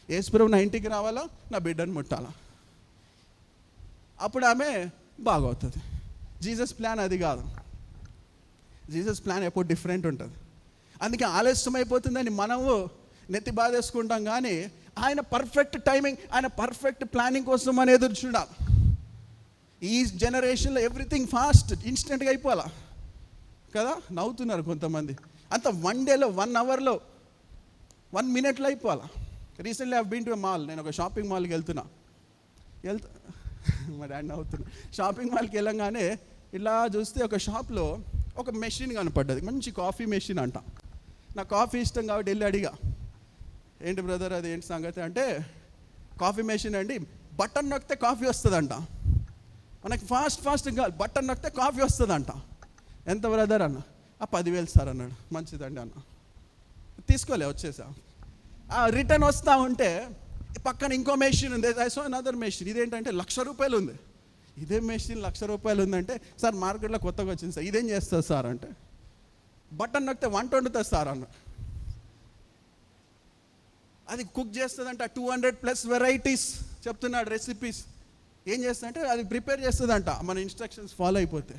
యేసుప్రభు నా ఇంటికి రావాలా, నా బిడ్డను ముట్టాలా, అప్పుడు ఆమె బాగవుతుంది. జీసస్ ప్లాన్ అది కాదు. జీసస్ ప్లాన్ ఎప్పుడు డిఫరెంట్ ఉంటుంది. అందుకే ఆలస్యం అయిపోతుందని మనము నెత్తి బాధేసుకుంటాం, కానీ ఆయన పర్ఫెక్ట్ టైమింగ్, ఆయన పర్ఫెక్ట్ ప్లానింగ్ కోసం మనం ఎదురు చూడాలి. ఈ జనరేషన్లో ఎవ్రీథింగ్ ఫాస్ట్, ఇన్స్టెంట్గా అయిపోవాలా కదా. నవ్వుతున్నారు కొంతమంది. అంత 1 డేలో 1 అవర్లో 1 మినిట్లో అయిపోవాలా. Recently I been to a mall. నేను ఒక షాపింగ్ మాల్కి వెళ్తా మా డాడీ నవ్వుతున్నా. షాపింగ్ మాల్కి వెళ్ళంగానే ఇలా చూస్తే ఒక షాప్లో ఒక మెషిన్ కనపడ్డది, మంచి కాఫీ మెషిన్ అంట. నాకు కాఫీ ఇష్టం కాబట్టి వెళ్ళి అడిగా, ఏంటి బ్రదర్ అది ఏంటి సంగతి అంటే, కాఫీ మెషిన్ అండి, బటన్ నొక్కితే కాఫీ వస్తుందంట. మనకి ఫాస్ట్గా బటన్ నొక్కితే కాఫీ వస్తుందంట. ఎంత బ్రదర్ అన్న? 10,000 సార్ అన్నాడు. మంచిదండి అన్న. తీసుకోలే, వచ్చేసా. రిటర్న్ వస్తూ ఉంటే పక్కన ఇంకో మెషిన్ ఉంది. I so another machine. ఇదేంటంటే ₹1,00,000 ఉంది. ఇదే మెషిన్ ₹1,00,000 ఉందంటే, సార్ మార్కెట్లో కొత్తగా వచ్చింది సార్, ఇదేం చేస్తుంది సార్ అంటే, బటన్ నొక్కితే వంట వండుతుంది సార్ అన్న. అది కుక్ చేస్తుందంట, 200+ వెరైటీస్ చెప్తున్నాడు, రెసిపీస్. ఏం చేస్తుందంటే అది ప్రిపేర్ చేస్తుందంట మన ఇన్స్ట్రక్షన్స్ ఫాలో అయిపోతే.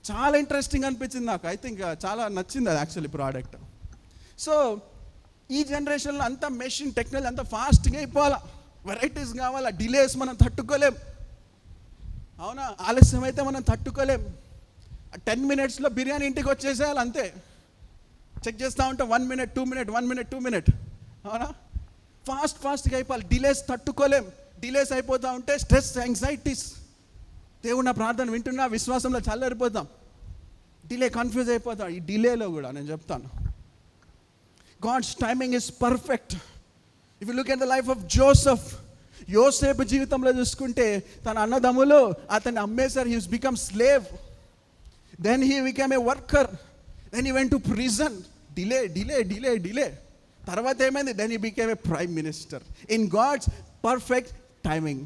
చాలా ఇంట్రెస్టింగ్ అనిపించింది నాకు. ఐ థింక్ చాలా నచ్చింది అది యాక్చువల్లీ ప్రోడక్ట్. సో ఈ జనరేషన్లో అంతా మెషిన్ టెక్నాలజీ అంతా ఫాస్ట్గా అయిపోవాలా, వెరైటీస్ కావాలా, డిలేస్ మనం తట్టుకోలేం. అవునా? ఆలస్యం అయితే మనం తట్టుకోలేం. 10 మినిట్స్లో బిర్యానీ ఇంటికి వచ్చేసేయాలి అంతే. చెక్ చేస్తూ ఉంటే 1 మినిట్ 2 మినిట్ 1 మినిట్ 2 మినిట్. అవునా? ఫాస్ట్గా అయిపోవాలి. డిలేస్ తట్టుకోలేం. డిలేస్ అయిపోతూ ఉంటే స్ట్రెస్, యాంగ్జైటీస్. దేవుడు నా ప్రార్థన వింటున్నా, విశ్వాసంలో చల్లరిపోతాం. డిలే, కన్ఫ్యూజ్ అయిపోతాం. ఈ డిలేలో కూడా నేను చెప్తాను, God's timing is perfect. If you look at the life of Joseph, యోసేపు జీవితంలో చూసుకుంటే తన అన్నదమ్ములు అతన్ని అమ్మేశారు. He become slave, then he become a worker, then he went to prison. Delay. తర్వాత ఏమైంది? Then he become a prime minister in God's perfect timing.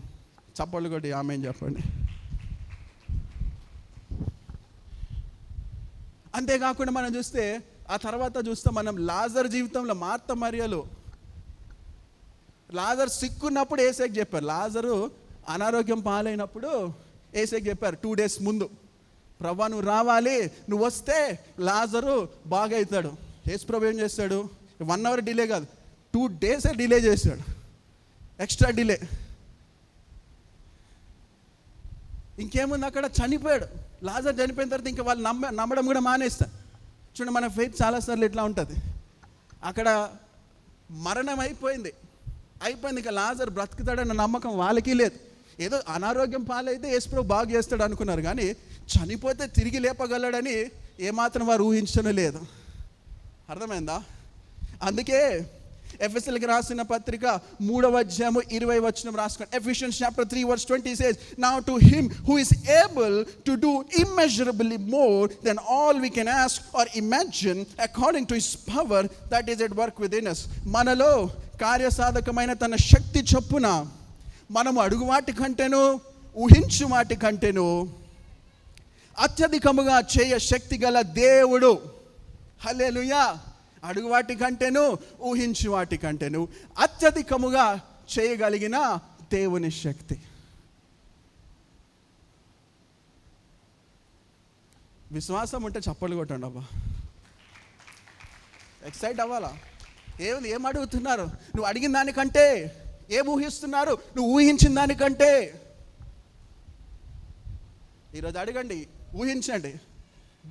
చప్పట్లు కొట్టి ఆమేన్ చెప్పండి. అంతేకాకుండా మనం చూస్తే ఆ తర్వాత చూస్తాం మనం లాజర్ జీవితంలో, మార్త మరియలు. లాజర్ సిక్కున్నప్పుడు ఏసేకి చెప్పారు, లాజరు అనారోగ్యం పాలైనప్పుడు ఏసేకి చెప్పారు 2 డేస్ ముందు, ప్రభా నువ్వు రావాలి, నువ్వు వస్తే లాజరు బాగా అవుతాడు. యేసు ప్రభు ఏం చేస్తాడు? 1 అవర్ డిలే కాదు, 2 డేసే డిలే చేశాడు, ఎక్స్ట్రా డిలే. ఇంకేముంది అక్కడ? చనిపోయాడు. లాజర్ చనిపోయిన తర్వాత ఇంకా వాళ్ళు నమ్మడం కూడా మానేస్తారు. చూడండి, మన ఫెయిత్ చాలాసార్లు ఇట్లా ఉంటుంది. అక్కడ మరణం అయిపోయింది, ఇక లాజర్ బ్రతుకుతాడన్న నమ్మకం వాళ్ళకి లేదు. ఏదో అనారోగ్యం పాలైతే యేసుప్రభు బాగు చేస్తాడు అనుకున్నారు, కానీ చనిపోతే తిరిగి లేపగలడని ఏమాత్రం వారు ఊహించడం లేదు. అర్థమైందా? అందుకే ఎఫెసీయులకు రాసిన పత్రిక 3వ అధ్యాయము 20వ వచనం రాసుకోండి. Ephesians chapter 3 verse 20 says, now to him who is able to do immeasurably more than all we can ask or imagine according to his power that is at work within us. మనలో కార్యసాధకమైన తన శక్తి చొప్పున మనము అడుగు వాటి కంటేను, ఊహించు వాటి కంటేను అత్యధికముగా చేయ శక్తి గల దేవుడు. హల్లెలూయా. అడుగు వాటి కంటేను, ఊహించు వాటి కంటేను అత్యధికముగా చేయగలిగిన దేవుని శక్తి. విశ్వాసం ఉంటే చప్పట్లు కొట్టండి అబ్బా. ఎక్సైట్ అవ్వాలా? ఏం అడుగుతున్నారు? నువ్వు అడిగిన దానికంటే ఏం ఊహిస్తున్నారు? నువ్వు ఊహించిన దానికంటే. ఈరోజు అడగండి, ఊహించండి,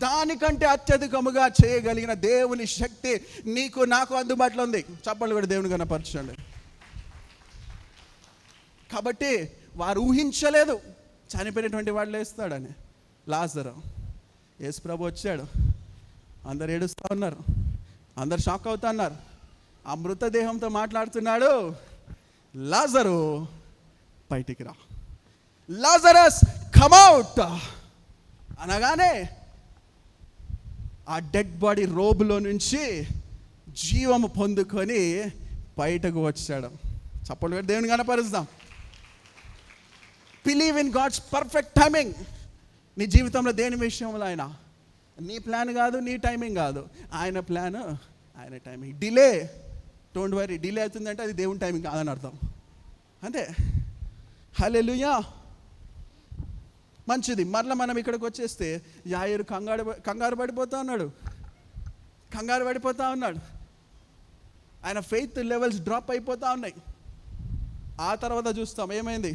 దానికంటే అత్యధికముగా చేయగలిగిన దేవుని శక్తి నీకు నాకు అందుబాటులో ఉంది. చప్పట్లు కూడా దేవుని కనపరచండి. కాబట్టి వారు ఊహించలేదు చనిపోయినటువంటి వాడు లేస్తాడని. లాజరు, యేసు ప్రభు వచ్చాడు, అందరు ఏడుస్తూ ఉన్నారు, అందరు షాక్ అవుతా ఉన్నారు. ఆ మృతదేహంతో మాట్లాడుతున్నాడు, లాజరు బయటికి రా, లాజరస్ కమ్ అవుట్ అనగానే ఆ డెడ్ బాడీ రోబులో నుంచి జీవము పొందుకొని బయటకు వచ్చాడు. చప్పట్లు పెట్టి దేవుని కనపరుస్తాం. Believe in God's perfect timing. నీ జీవితంలో దేని విషయంలో అయినా నీ ప్లాన్ కాదు, నీ టైమింగ్ కాదు, ఆయన ప్లాన్, ఆయన timing. Delay, don't worry, delay అవుతుందంటే అది దేవుని టైమింగ్ కాదని అర్థం, అంతే. హల్లెలూయా. మంచిది. మరలా మనం ఇక్కడికి వచ్చేస్తే యాయిరు కంగారు పడిపోతా ఉన్నాడు. ఆయన ఫెయిత్ లెవెల్స్ డ్రాప్ అయిపోతూ ఉన్నాయి. ఆ తర్వాత చూస్తాం ఏమైంది.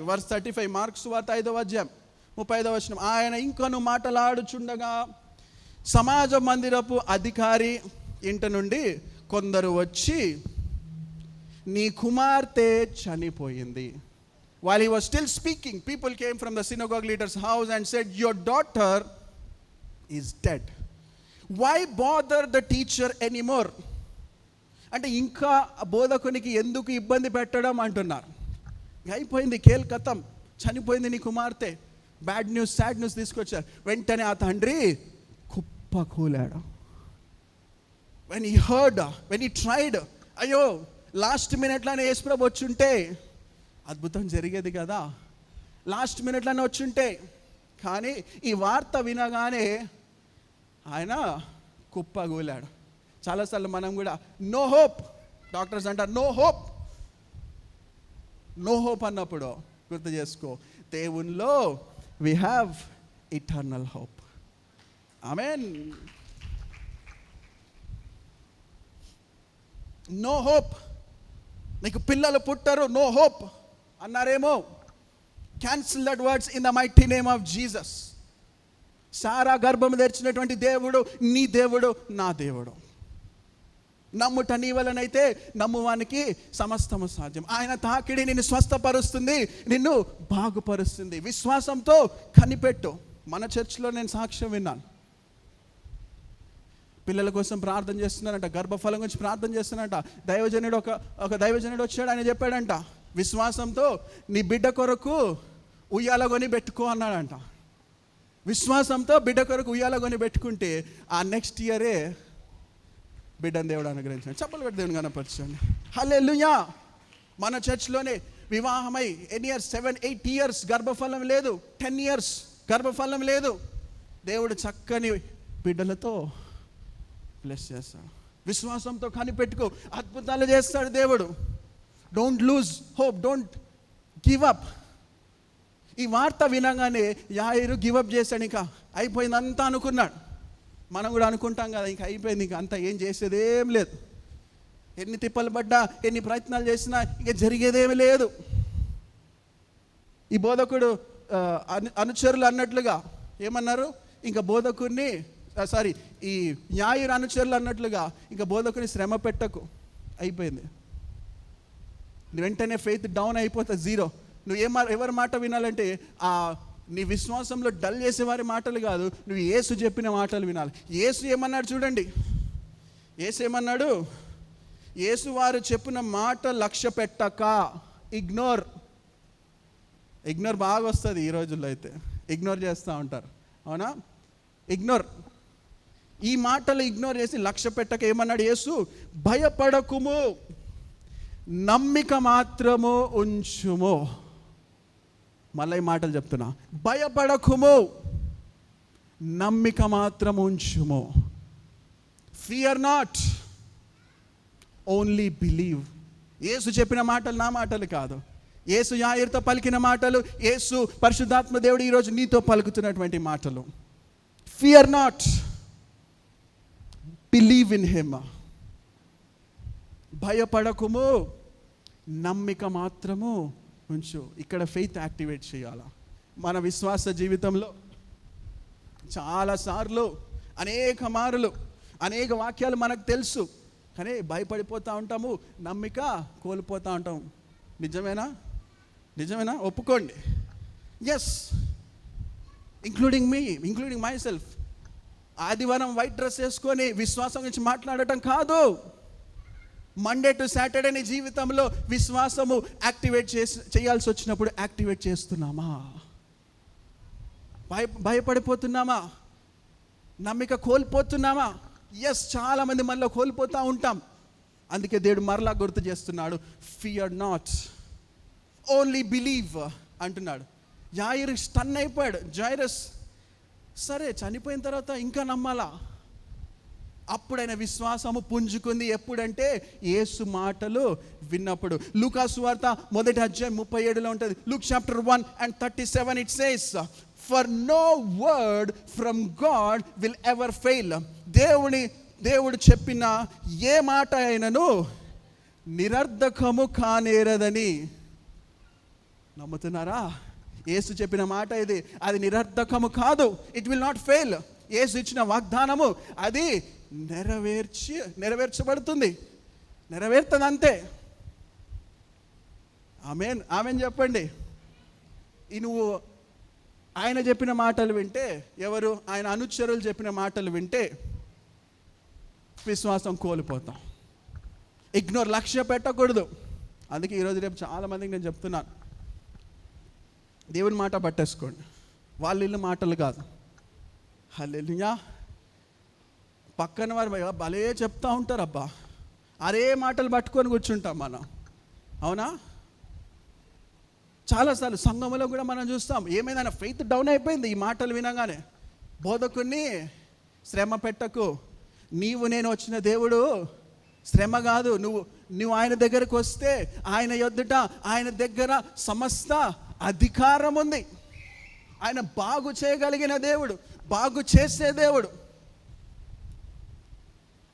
వర్స్ 35 మార్కు సువార్త 5వ అధ్యాయం 35వ వచనం. ఆయన ఇంకను మాటలాడుచుండగా సమాజ మందిరపు అధికారి ఇంటి నుండి కొందరు వచ్చి, నీ కుమార్తె చనిపోయింది. While he was still speaking, people came from the synagogue leader's house and said, your daughter is dead. Why bother the teacher anymore? అంటే ఇంకా బోధకునికి ఎందుకు ఇబ్బంది పెట్టడం అంటున్నారు. అయిపోయింది, కేల్ కథం, చనిపోయింది నీ కుమార్తె. బ్యాడ్ న్యూస్, సాడ్ న్యూస్ తీసుకొచ్చారు. వెంటనే ఆ తండ్రి కుప్పకూలాడు. when he tried, అయ్యో లాస్ట్ మినిట్లోనే యేసుప్రభు వచ్చుంటే అద్భుతం జరిగేది కదా, లాస్ట్ మినిట్లోనే వచ్చుంటే. కానీ ఈ వార్త వినగానే ఆయన కుప్పగూలాడు. చాలాసార్లు మనం కూడా నో హోప్, డాక్టర్స్ అంటారు నో హోప్ అన్నప్పుడు గుర్తు చేసుకో, దేవునిలో we have eternal hope. Amen. No hope, నీకు పిల్లలు పుట్టరు, నో హోప్ అన్నారేమో. Cancel that words in the mighty name of Jesus. Sarah గర్భం తెరిచినటువంటి దేవుడు నీ దేవుడు, నా దేవుడు. నమ్ముట నీ వలనైతే నమ్మువానికి సమస్తము సాధ్యం. ఆయన తాకిడి నిన్ను స్వస్థపరుస్తుంది, నిన్ను బాగుపరుస్తుంది. విశ్వాసంతో కనిపెట్టు. మన చర్చ్లో నేను సాక్ష్యం విన్నాను. పిల్లల కోసం ప్రార్థన చేస్తున్నారంట, గర్భఫలం గురించి ప్రార్థన చేస్తున్నారంట. ఒక దైవజనుడు వచ్చాడు, ఆయన చెప్పాడంట, విశ్వాసంతో నీ బిడ్డ కొరకు ఉయ్యాల కొని పెట్టుకో అన్నాడంట. విశ్వాసంతో బిడ్డ కొరకు ఉయ్యాల కొని పెట్టుకుంటే ఆ నెక్స్ట్ ఇయరే బిడ్డను దేవుడు అనుగ్రహించాడు. చప్పలు పెట్టి దేవుని కనపరచండి. హల్లెలూయా. మన చర్చ్లోనే వివాహమై ఎన్ని ఇయర్స్, 7-8 years గర్భఫలం లేదు, 10 years గర్భఫలం లేదు. దేవుడు చక్కని బిడ్డలతో బ్లెస్ చేస్తాడు. విశ్వాసంతో కనిపెట్టుకో, అద్భుతాలు చేస్తాడు దేవుడు. Don't lose hope, don't give up. ఈ వార్త వినగానే యాయిరు గివప్ చేశాడు. ఇంకా అయిపోయింది అంతా అనుకున్నాడు. మనం కూడా అనుకుంటాం కదా, ఇంకా అయిపోయింది, ఇంకా అంతా ఏం చేసేదేం లేదు. ఎన్ని తిప్పలు పడ్డా, ఎన్ని ప్రయత్నాలు చేసినా ఇంకా జరిగేదేమీ లేదు. ఈ బోధకుడు అనుచరులు అన్నట్లుగా ఏమన్నారు, ఇంకా బోధకుడిని ఈ యాయిరు అనుచరులు అన్నట్లుగా ఇంకా బోధకుని శ్రమ పెట్టకు, అయిపోయింది. వెంటనే ఫెయిత్ డౌన్ అయిపోతుంది, జీరో. నువ్వు ఎవరి మాట వినాలంటే నీ విశ్వాసంలో డల్ చేసేవారి మాటలు కాదు, నువ్వు యేసు చెప్పిన మాటలు వినాలి. యేసు ఏమన్నాడు చూడండి. యేసు ఏమన్నాడు, యేసు వారు చెప్పిన మాట లక్ష్య పెట్టక, ఇగ్నోర్ బాగా వస్తుంది ఈ రోజుల్లో. అయితే ఇగ్నోర్ చేస్తూ ఉంటారు, అవునా? ఇగ్నోర్, ఈ మాటలు ఇగ్నోర్ చేసి లక్ష్య పెట్టక ఏమన్నాడు యేసు, భయపడకుము, నమ్మిక మాత్రము ఉంచుము. మళ్ళీ ఈ మాటలు చెప్తున్నా, భయపడకుము, నమ్మిక మాత్రం ఉంచుము. Fear not, only believe. యేసు చెప్పిన మాటలు నా మాటలు కాదు, యేసు యాయిరుతో పలికిన మాటలు, యేసు పరిశుద్ధాత్మ దేవుడు ఈరోజు నీతో పలుకుతున్నటువంటి మాటలు. Fear not, believe in him. భయపడకుము, నమ్మిక మాత్రము ఉంచు. ఇక్కడ ఫెయిత్ యాక్టివేట్ చేయాలా. మన విశ్వాస జీవితంలో చాలాసార్లు అనేక మారులు అనేక వాక్యాలు మనకు తెలుసు, కానీ భయపడిపోతూ ఉంటాము, నమ్మిక కోల్పోతూ ఉంటాం. నిజమేనా? ఒప్పుకోండి. Yes, including myself. ఆదివారం వైట్ డ్రెస్ వేసుకొని విశ్వాసం గురించి మాట్లాడటం కాదు. మండే టు సాటర్డే నీ జీవితంలో విశ్వాసము చేయాల్సి వచ్చినప్పుడు యాక్టివేట్ చేస్తున్నామా? భయపడిపోతున్నామా? నమ్మిక కోల్పోతున్నామా? ఎస్, చాలామంది మనలో కోల్పోతూ ఉంటాం. అందుకే దేవుడు మరలా గుర్తు చేస్తున్నాడు, ఫియర్ నాట్, ఓన్లీ బిలీవ్ అంటున్నాడు. జాయిరస్ స్టన్ అయిపోయాడు. జాయిరస్ సరే చనిపోయిన తర్వాత ఇంకా నమ్మాలా? అప్పుడైన విశ్వాసము పుంజుకుంది. ఎప్పుడంటే యేసు మాటలు విన్నప్పుడు. లూకా సువార్త 1:37 ఉంటుంది. Luke chapter 1:37 it says, for no word from God will ever fail. దేవుడు చెప్పిన ఏ మాట అయినను నిరర్ధకము కానేరదని. నమ్ముతున్నారా? యేసు చెప్పిన మాట ఇది, అది నిరర్ధకము కాదు. It will not fail. యేసు ఇచ్చిన వాగ్దానము అది నెరవేర్చబడుతుంది, నెరవేరుతుంది అంతే. ఆమెన్ చెప్పండి. నువ్వు ఆయన చెప్పిన మాటలు వింటే, ఎవరు ఆయన అనుచరులు చెప్పిన మాటలు వింటే విశ్వాసం కోల్పోతాం. లక్ష్య పెట్టకూడదు. అందుకే ఈరోజు రేపు చాలామందికి నేను చెప్తున్నాను, దేవుని మాట పట్టేసుకోండి, వాళ్ళ ఇల్లు మాటలు కాదు. హల్లెలూయా. పక్కన వారు భలే చెప్తా ఉంటారు, అబ్బా అరే మాటలు పట్టుకొని కూర్చుంటాం మనం. అవునా? చాలాసార్లు సంఘంలో కూడా మనం చూస్తాం, ఏమైనా ఫెయిత్ డౌన్ అయిపోయింది ఈ మాటలు వినగానే. బోధకుని శ్రమ పెట్టకు, నేను వచ్చిన దేవుడు శ్రమ కాదు. నువ్వు ఆయన దగ్గరకు వస్తే ఆయన దగ్గర సమస్త అధికారం ఉంది. ఆయన బాగు చేయగలిగిన దేవుడు, బాగు చేసే దేవుడు.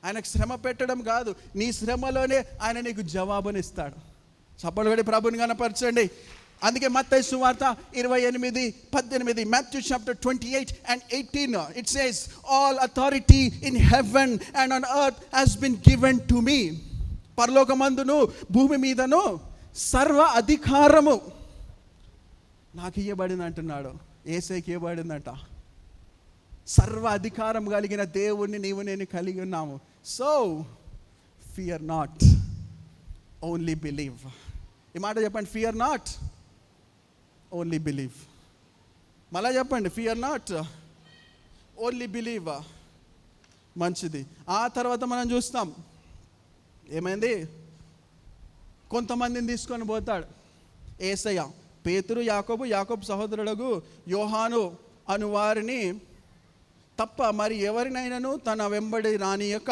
ఆయనకు శ్రమ పెట్టడం కాదు, నీ శ్రమలోనే ఆయన నీకు జవాబునిస్తాడు. చప్పట్లు కొట్టి ప్రభుని కనపరచండి. అందుకే మత్తయి సువార్త 28:18, Matthew chapter 28:18 it says, all authority in heaven and on earth has been given to me. పరలోకమందును భూమి మీదను సర్వ అధికారము నాకు ఇవ్వబడింది అంటున్నాడు. యేసయ్యకి ఇవ్వబడిందంట. సర్వ అధికారం కలిగిన దేవుణ్ణి నేను కలిగి ఉన్నాము. So fear not, only believe. ఈ మాట చెప్పండి, ఫియర్ నాట్, ఓన్లీ బిలీవ్. మళ్ళా చెప్పండి, ఫియర్ నాట్, ఓన్లీ బిలీవ్. మంచిది. ఆ తర్వాత మనం చూస్తాం ఏమైంది, కొంతమందిని తీసుకొని పోతాడు యేసయ్య. పేతురు, యాకోబు సహోదరుడు యోహాను అను వారిని తప్ప మరి ఎవరినైనాను తన వెంబడి రానియక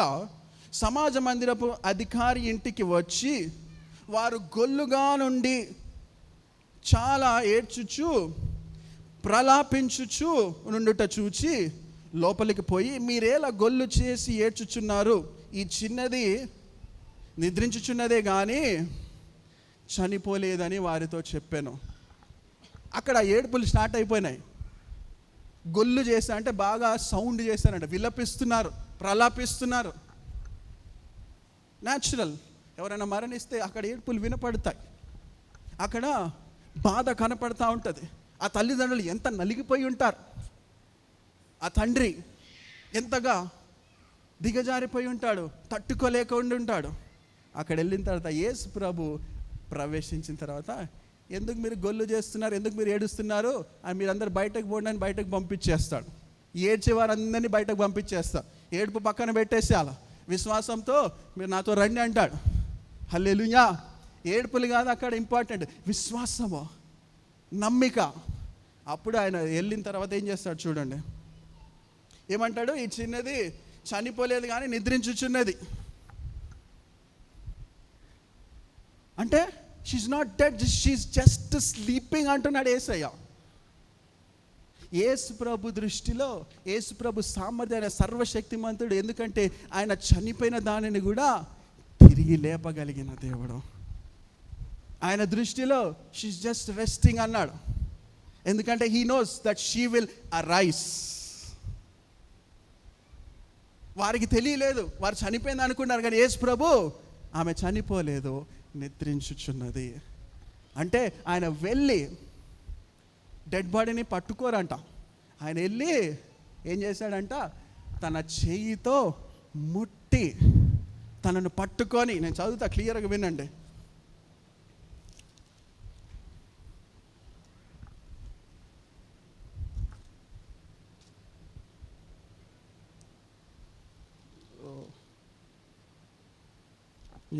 సమాజ మందిరపు అధికారి ఇంటికి వచ్చి వారు గొల్లుగా నుండి చాలా ఏడ్చుచు ప్రలాపించుచు నుండుట చూచి లోపలికి పోయి, మీరేలా గొల్లు చేసి ఏడ్చుచున్నారు? ఈ చిన్నది నిద్రించుచున్నదే కానీ చనిపోలేదని వారితో చెప్పాను. అక్కడ ఏడుపులు స్టార్ట్ అయిపోయినాయి. గొల్లు చేశా అంటే బాగా సౌండ్ చేశారంట, విలపిస్తున్నారు, ప్రలాపిస్తున్నారు. న్యాచురల్. ఎవరైనా మరణిస్తే అక్కడ ఏడుపులు వినపడతాయి, అక్కడ బాధ కనపడతా ఉంటుంది. ఆ తల్లిదండ్రులు ఎంత నలిగిపోయి ఉంటారు, ఆ తండ్రి ఎంతగా దిగజారిపోయి ఉంటాడు, తట్టుకోలేక ఉండి ఉంటాడు. అక్కడ వెళ్ళిన తర్వాత యేసు ప్రభు ప్రవేశించిన తర్వాత, ఎందుకు మీరు గొల్లు చేస్తున్నారు, ఎందుకు మీరు ఏడుస్తున్నారు అని మీరందరూ బయటకు పోండి అని బయటకు పంపించేస్తాడు. ఏడ్చే వారందరినీ బయటకు పంపించేస్తాడు. ఏడుపు పక్కన పెట్టేసి అలా విశ్వాసంతో మీరు నాతో రండి అంటాడు. హల్లెలూయా. ఏడుపులు కాదు అక్కడ ఇంపార్టెంట్, విశ్వాసము, నమ్మిక. అప్పుడు ఆయన వెళ్ళిన తర్వాత ఏం చేస్తాడు చూడండి, ఏమంటాడు, ఈ చిన్నది చనిపోలేదు కానీ నిద్రించుచున్నది. అంటే she is not dead, she is just sleeping అంటున్నాడు యేసయ్య. యేసు ప్రభు దృష్టిలో యేసు ప్రభు సామర్థ్యం, సర్వశక్తిమంతుడు. ఎందుకంటే ఆయన చనిపోయిన దానిని కూడా తిరిగి లేపగలిగిన దేవుడు. ఆయన దృష్టిలో షీఈ్ జస్ట్ రెస్టింగ్ అన్నాడు. ఎందుకంటే he knows that she will arise. వారికి తెలియలేదు, వారు చనిపోయింది అనుకున్నారు, కానీ యేసు ప్రభు ఆమె చనిపోలేదు, నిద్రించుచున్నది. అంటే ఆయన వెళ్ళి డెడ్ బాడీని పట్టుకోరంట, ఆయన వెళ్ళి ఏం చేశాడంట, తన చెయ్యితో ముట్టి తనను పట్టుకొని, నేను చదువుతా క్లియర్గా వినండి.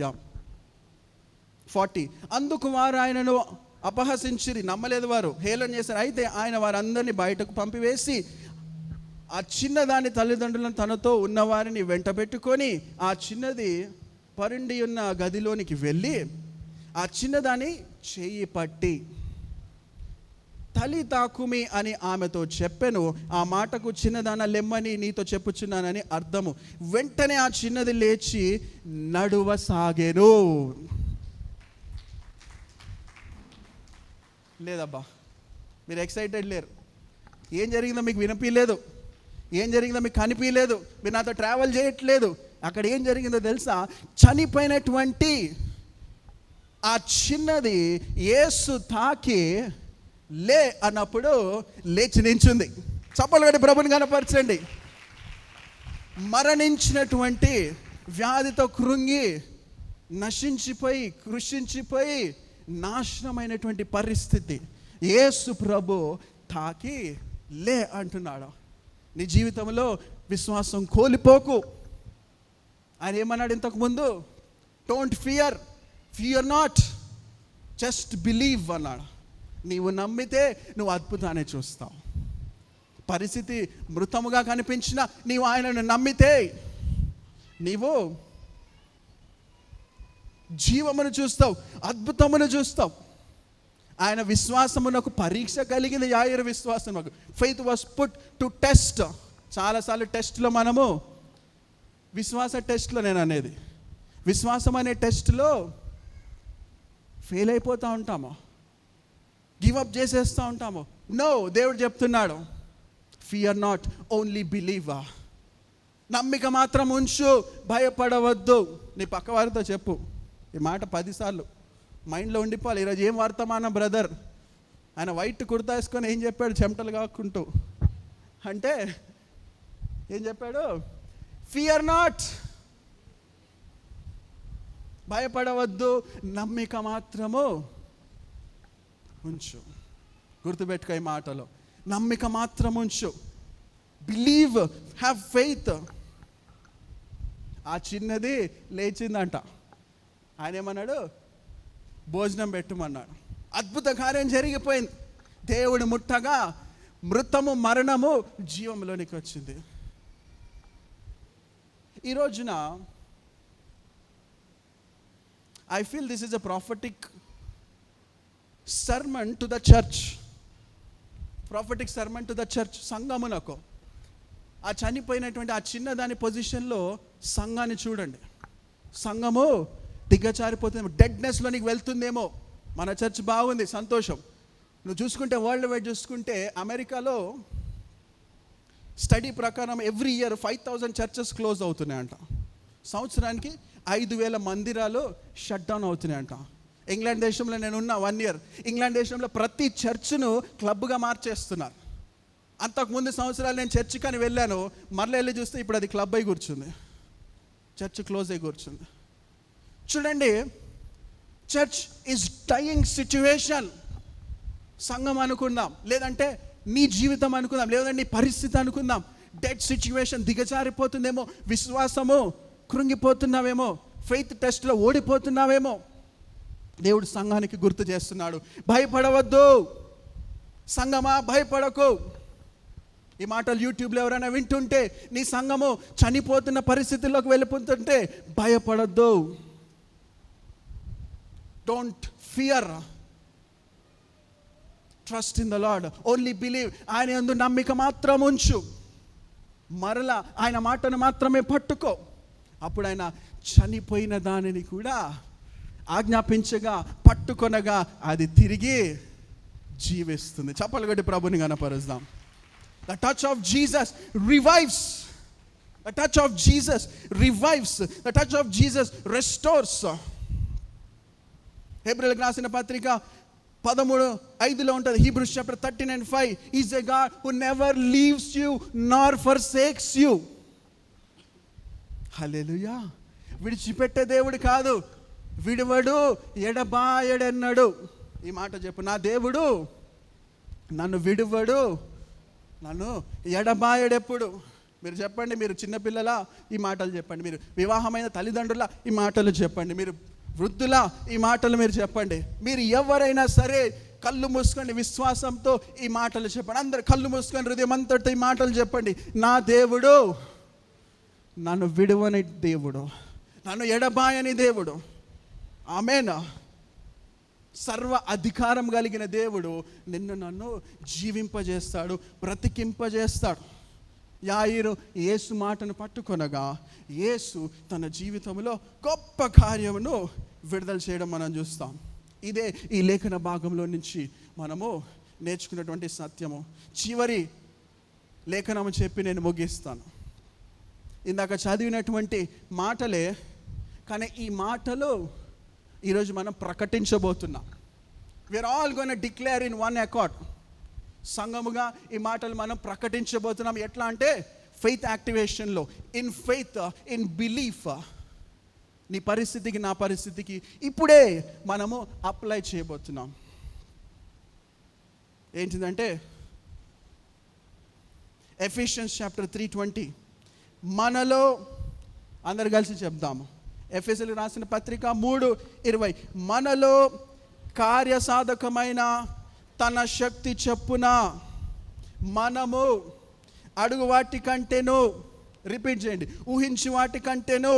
యా 40. అందుకు వారు ఆయనను అపహసించిరి, నమ్మలేదు, వారు హేళన చేశారు. అయితే ఆయన వారందరినీ బయటకు పంపివేసి ఆ చిన్నదాని తల్లిదండ్రులను తనతో ఉన్నవారిని వెంట పెట్టుకొని ఆ చిన్నది పరుండి ఉన్న గదిలోనికి వెళ్ళి ఆ చిన్నదాని చెయ్యి పట్టి తలి తాకుమి అని ఆమెతో చెప్పెను. ఆ మాటకు చిన్నదాన లెమ్మని నీతో చెప్పుచున్నానని అర్థము. వెంటనే ఆ చిన్నది లేచి నడువసాగెను. లేదబ్బా, మీరు ఎక్సైటెడ్ లేరు. ఏం జరిగిందో మీకు వినిపించలేదు, ఏం జరిగిందో మీకు కనిపించలేదు, మీరు నాతో ట్రావెల్ చేయట్లేదు. అక్కడ ఏం జరిగిందో తెలుసా? చనిపోయినటువంటి ఆ చిన్నది యేసు తాకి లే అన్నప్పుడు లేచి నించుంది. చప్పలు కొట్టి ప్రభుని కనపరచండి. మరణించినటువంటి వ్యాధితో కృంగి నశించిపోయి కృషించిపోయి నాశనమైనటువంటి పరిస్థితి యేసు ప్రభు తాకి లే అంటున్నాడు. నీ జీవితంలో విశ్వాసం కోల్పోకు. ఆయన ఏమన్నాడు ఇంతకుముందు? Don't fear not, just believe అన్నాడు. నీవు నమ్మితే నువ్వు అద్భుతాన్ని చూస్తావు. పరిస్థితి మృతముగా కనిపించినా నీవు ఆయనను నమ్మితే నీవు జీవమును చూస్తావు, అద్భుతమును చూస్తావు. ఆయన విశ్వాసమునకు పరీక్ష కలిగింది. యాయిరు విశ్వాసమునకు faith was put to test. చాలాసార్లు టెస్ట్లో మనము విశ్వాస టెస్ట్లో, నేను అనేది విశ్వాసం అనే టెస్ట్లో ఫెయిల్ అయిపోతూ ఉంటాము, గివప్ చేసేస్తూ ఉంటాము. నో, దేవుడు చెప్తున్నాడు, ఫియర్ నాట్, ఓన్లీ బిలీవ్. నమ్మిక మాత్రం ఉంచు, భయపడవద్దు. నీ పక్క వారితో చెప్పు ఈ మాట 10 సార్లు మైండ్లో ఉండిపోవాలి. ఈరోజు ఏం వర్తమానం బ్రదర్? ఆయన వైట్ కుర్తా వేసుకొని ఏం చెప్పాడు? చెమటలు కాకుంటూ అంటే ఏం చెప్పాడు? ఫియర్ నాట్, భయపడవద్దు, నమ్మిక మాత్రము ఉంచు. గుర్తుపెట్టుకో ఈ మాటలో, నమ్మిక మాత్రం ఉంచు. Believe, have faith. ఆ చిన్నది లేచిందంట. ఆయన ఏమన్నాడు? భోజనం పెట్టుమన్నాడు. అద్భుత కార్యం జరిగిపోయింది. దేవుడు ముట్టగా మృతము మరణము జీవంలోనికి వచ్చింది. ఈ రోజున I feel this is a prophetic sermon to the church. Prophetic sermon to the church. సంఘమునకు ఆ చనిపోయినటువంటి ఆ చిన్నదాని పొజిషన్లో సంఘాన్ని చూడండి. సంఘము దిగజారిపోతుందేమో, డెడ్నెస్లోనికి వెళ్తుందేమో. మన చర్చ్ బాగుంది, సంతోషం. నువ్వు చూసుకుంటే వరల్డ్ వైడ్ చూసుకుంటే అమెరికాలో స్టడీ ప్రకారం ఎవ్రీ ఇయర్ 5,000 చర్చెస్ క్లోజ్ అవుతున్నాయంట. సంవత్సరానికి 5,000 మందిరాలు షట్ డౌన్ అవుతున్నాయంట. ఇంగ్లాండ్ దేశంలో నేను ఉన్న 1 ఇయర్, ఇంగ్లాండ్ దేశంలో ప్రతి చర్చ్ను క్లబ్గా మార్చేస్తున్నారు. అంతకుముందు సంవత్సరాలు నేను చర్చ్ కానీ వెళ్ళాను, మరలా వెళ్ళి చూస్తే ఇప్పుడు అది క్లబ్ అయి కూర్చుంది, చర్చ్ క్లోజ్ అయి కూర్చుంది. చూడండి, చర్చ్ ఈజ్ డయింగ్ సిచ్యువేషన్. సంఘం అనుకుందాం, లేదంటే నీ జీవితం అనుకుందాం, లేదంటే నీ పరిస్థితి అనుకుందాం. డెడ్ సిచ్యువేషన్, దిగజారిపోతుందేమో. విశ్వాసము కృంగిపోతున్నావేమో, ఫెయిత్ టెస్ట్లో ఓడిపోతున్నావేమో. దేవుడు సంఘానికి గుర్తు చేస్తున్నాడు, భయపడవద్దు. సంఘమా, భయపడకు. ఈ మాటలు యూట్యూబ్లో ఎవరైనా వింటుంటే, నీ సంఘము చనిపోతున్న పరిస్థితుల్లోకి వెళ్ళిపోతుంటే భయపడద్దు. Don't fear, trust in the lord, only believe. ఆయన యందు నమ్మిక మాత్రం ఉంచు. మరలా ఆయన మాటను మాత్రమే పట్టుకో. అప్పుడు ఆయన చనిపోయిన దానిని కూడా ఆజ్ఞాపించగా, పట్టుకొనగా అది తిరిగి జీవిస్తుంది. చప్పలు కొట్టి ప్రభుని కనపరుస్తాం. The touch of Jesus revives. The touch of Jesus revives. The touch of Jesus restores. హెబ్రీయులకు రాసిన పత్రిక 13:5 ఉంటుంది. Hebrews chapter 13:5. He's a God who never leaves you nor forsakes you. హల్లెలూయా. విడిచిపెట్టే దేవుడు కాదు, విడువడు ఎడబాయడన్నాడు. ఈ మాట చెప్పు, నా దేవుడు నన్ను విడువడు, నన్ను ఎడబాయడెప్పుడు. మీరు చెప్పండి, మీరు చిన్నపిల్లల ఈ మాటలు చెప్పండి, మీరు వివాహమైన తల్లిదండ్రుల ఈ మాటలు చెప్పండి, మీరు వృద్ధుల ఈ మాటలు మీరు చెప్పండి. మీరు ఎవరైనా సరే కళ్ళు మూసుకొని విశ్వాసంతో ఈ మాటలు చెప్పండి. అందరు కళ్ళు మూసుకొని హృదయం అంతటితో ఈ మాటలు చెప్పండి. నా దేవుడు నన్ను విడువని దేవుడు, నన్ను ఎడబాయని దేవుడు. ఆమేన్. సర్వ అధికారం కలిగిన దేవుడు నిన్ను నన్ను జీవింపజేస్తాడు, బ్రతికింపజేస్తాడు. యాయిరు యేసు మాటను పట్టుకొనగా యేసు తన జీవితంలో గొప్ప కార్యమును విడుదల చేయడం మనం చూస్తాం. ఇదే ఈ లేఖన భాగంలో నుంచి మనము నేర్చుకున్నటువంటి సత్యము. చివరి లేఖనము చెప్పి నేను ముగిస్తాను. ఇందాక చదివినటువంటి మాటలే, కానీ ఈ మాటలు ఈరోజు మనం ప్రకటించబోతున్నాం. We are all going to declare in one accord. సంఘముగా ఈ మాటలు మనం ప్రకటించబోతున్నాం. ఎట్లా అంటే ఫెయిత్ యాక్టివేషన్లో, ఇన్ ఫెయిత్, ఇన్ బిలీఫ్. నీ పరిస్థితికి నా పరిస్థితికి ఇప్పుడే మనము అప్లై చేయబోతున్నాం. ఏంటిదంటే ఎఫెసియన్స్ చాప్టర్ 3:20. మనలో, అందరు కలిసి చెప్దాము, ఎఫెసీయులకు రాసిన పత్రిక 3:20. మనలో కార్యసాధకమైన తన శక్తి చొప్పున మనము అడుగు వాటి కంటేను, రిపీట్ చేయండి, ఊహించి వాటి కంటేను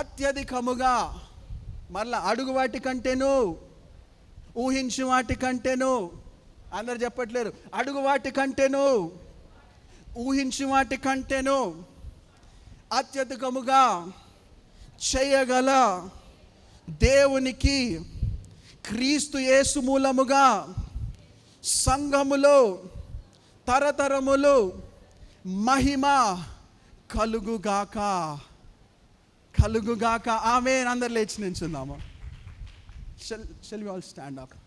అత్యధికముగా, మళ్ళా అడుగు వాటి కంటేను, ఊహించి వాటి కంటేను, అందరు చెప్పట్లేరు, అడుగు వాటి కంటేను, ఊహించి వాటి కంటేను అత్యధికముగా చేయగల దేవునికి క్రీస్తు యేసు మూలముగా సంఘములో తరతరములు మహిమ కలుగుగాక, కలుగుగాక. ఆమేన్. అందరు లేచి నిల్చుందాము. Shall we all stand up?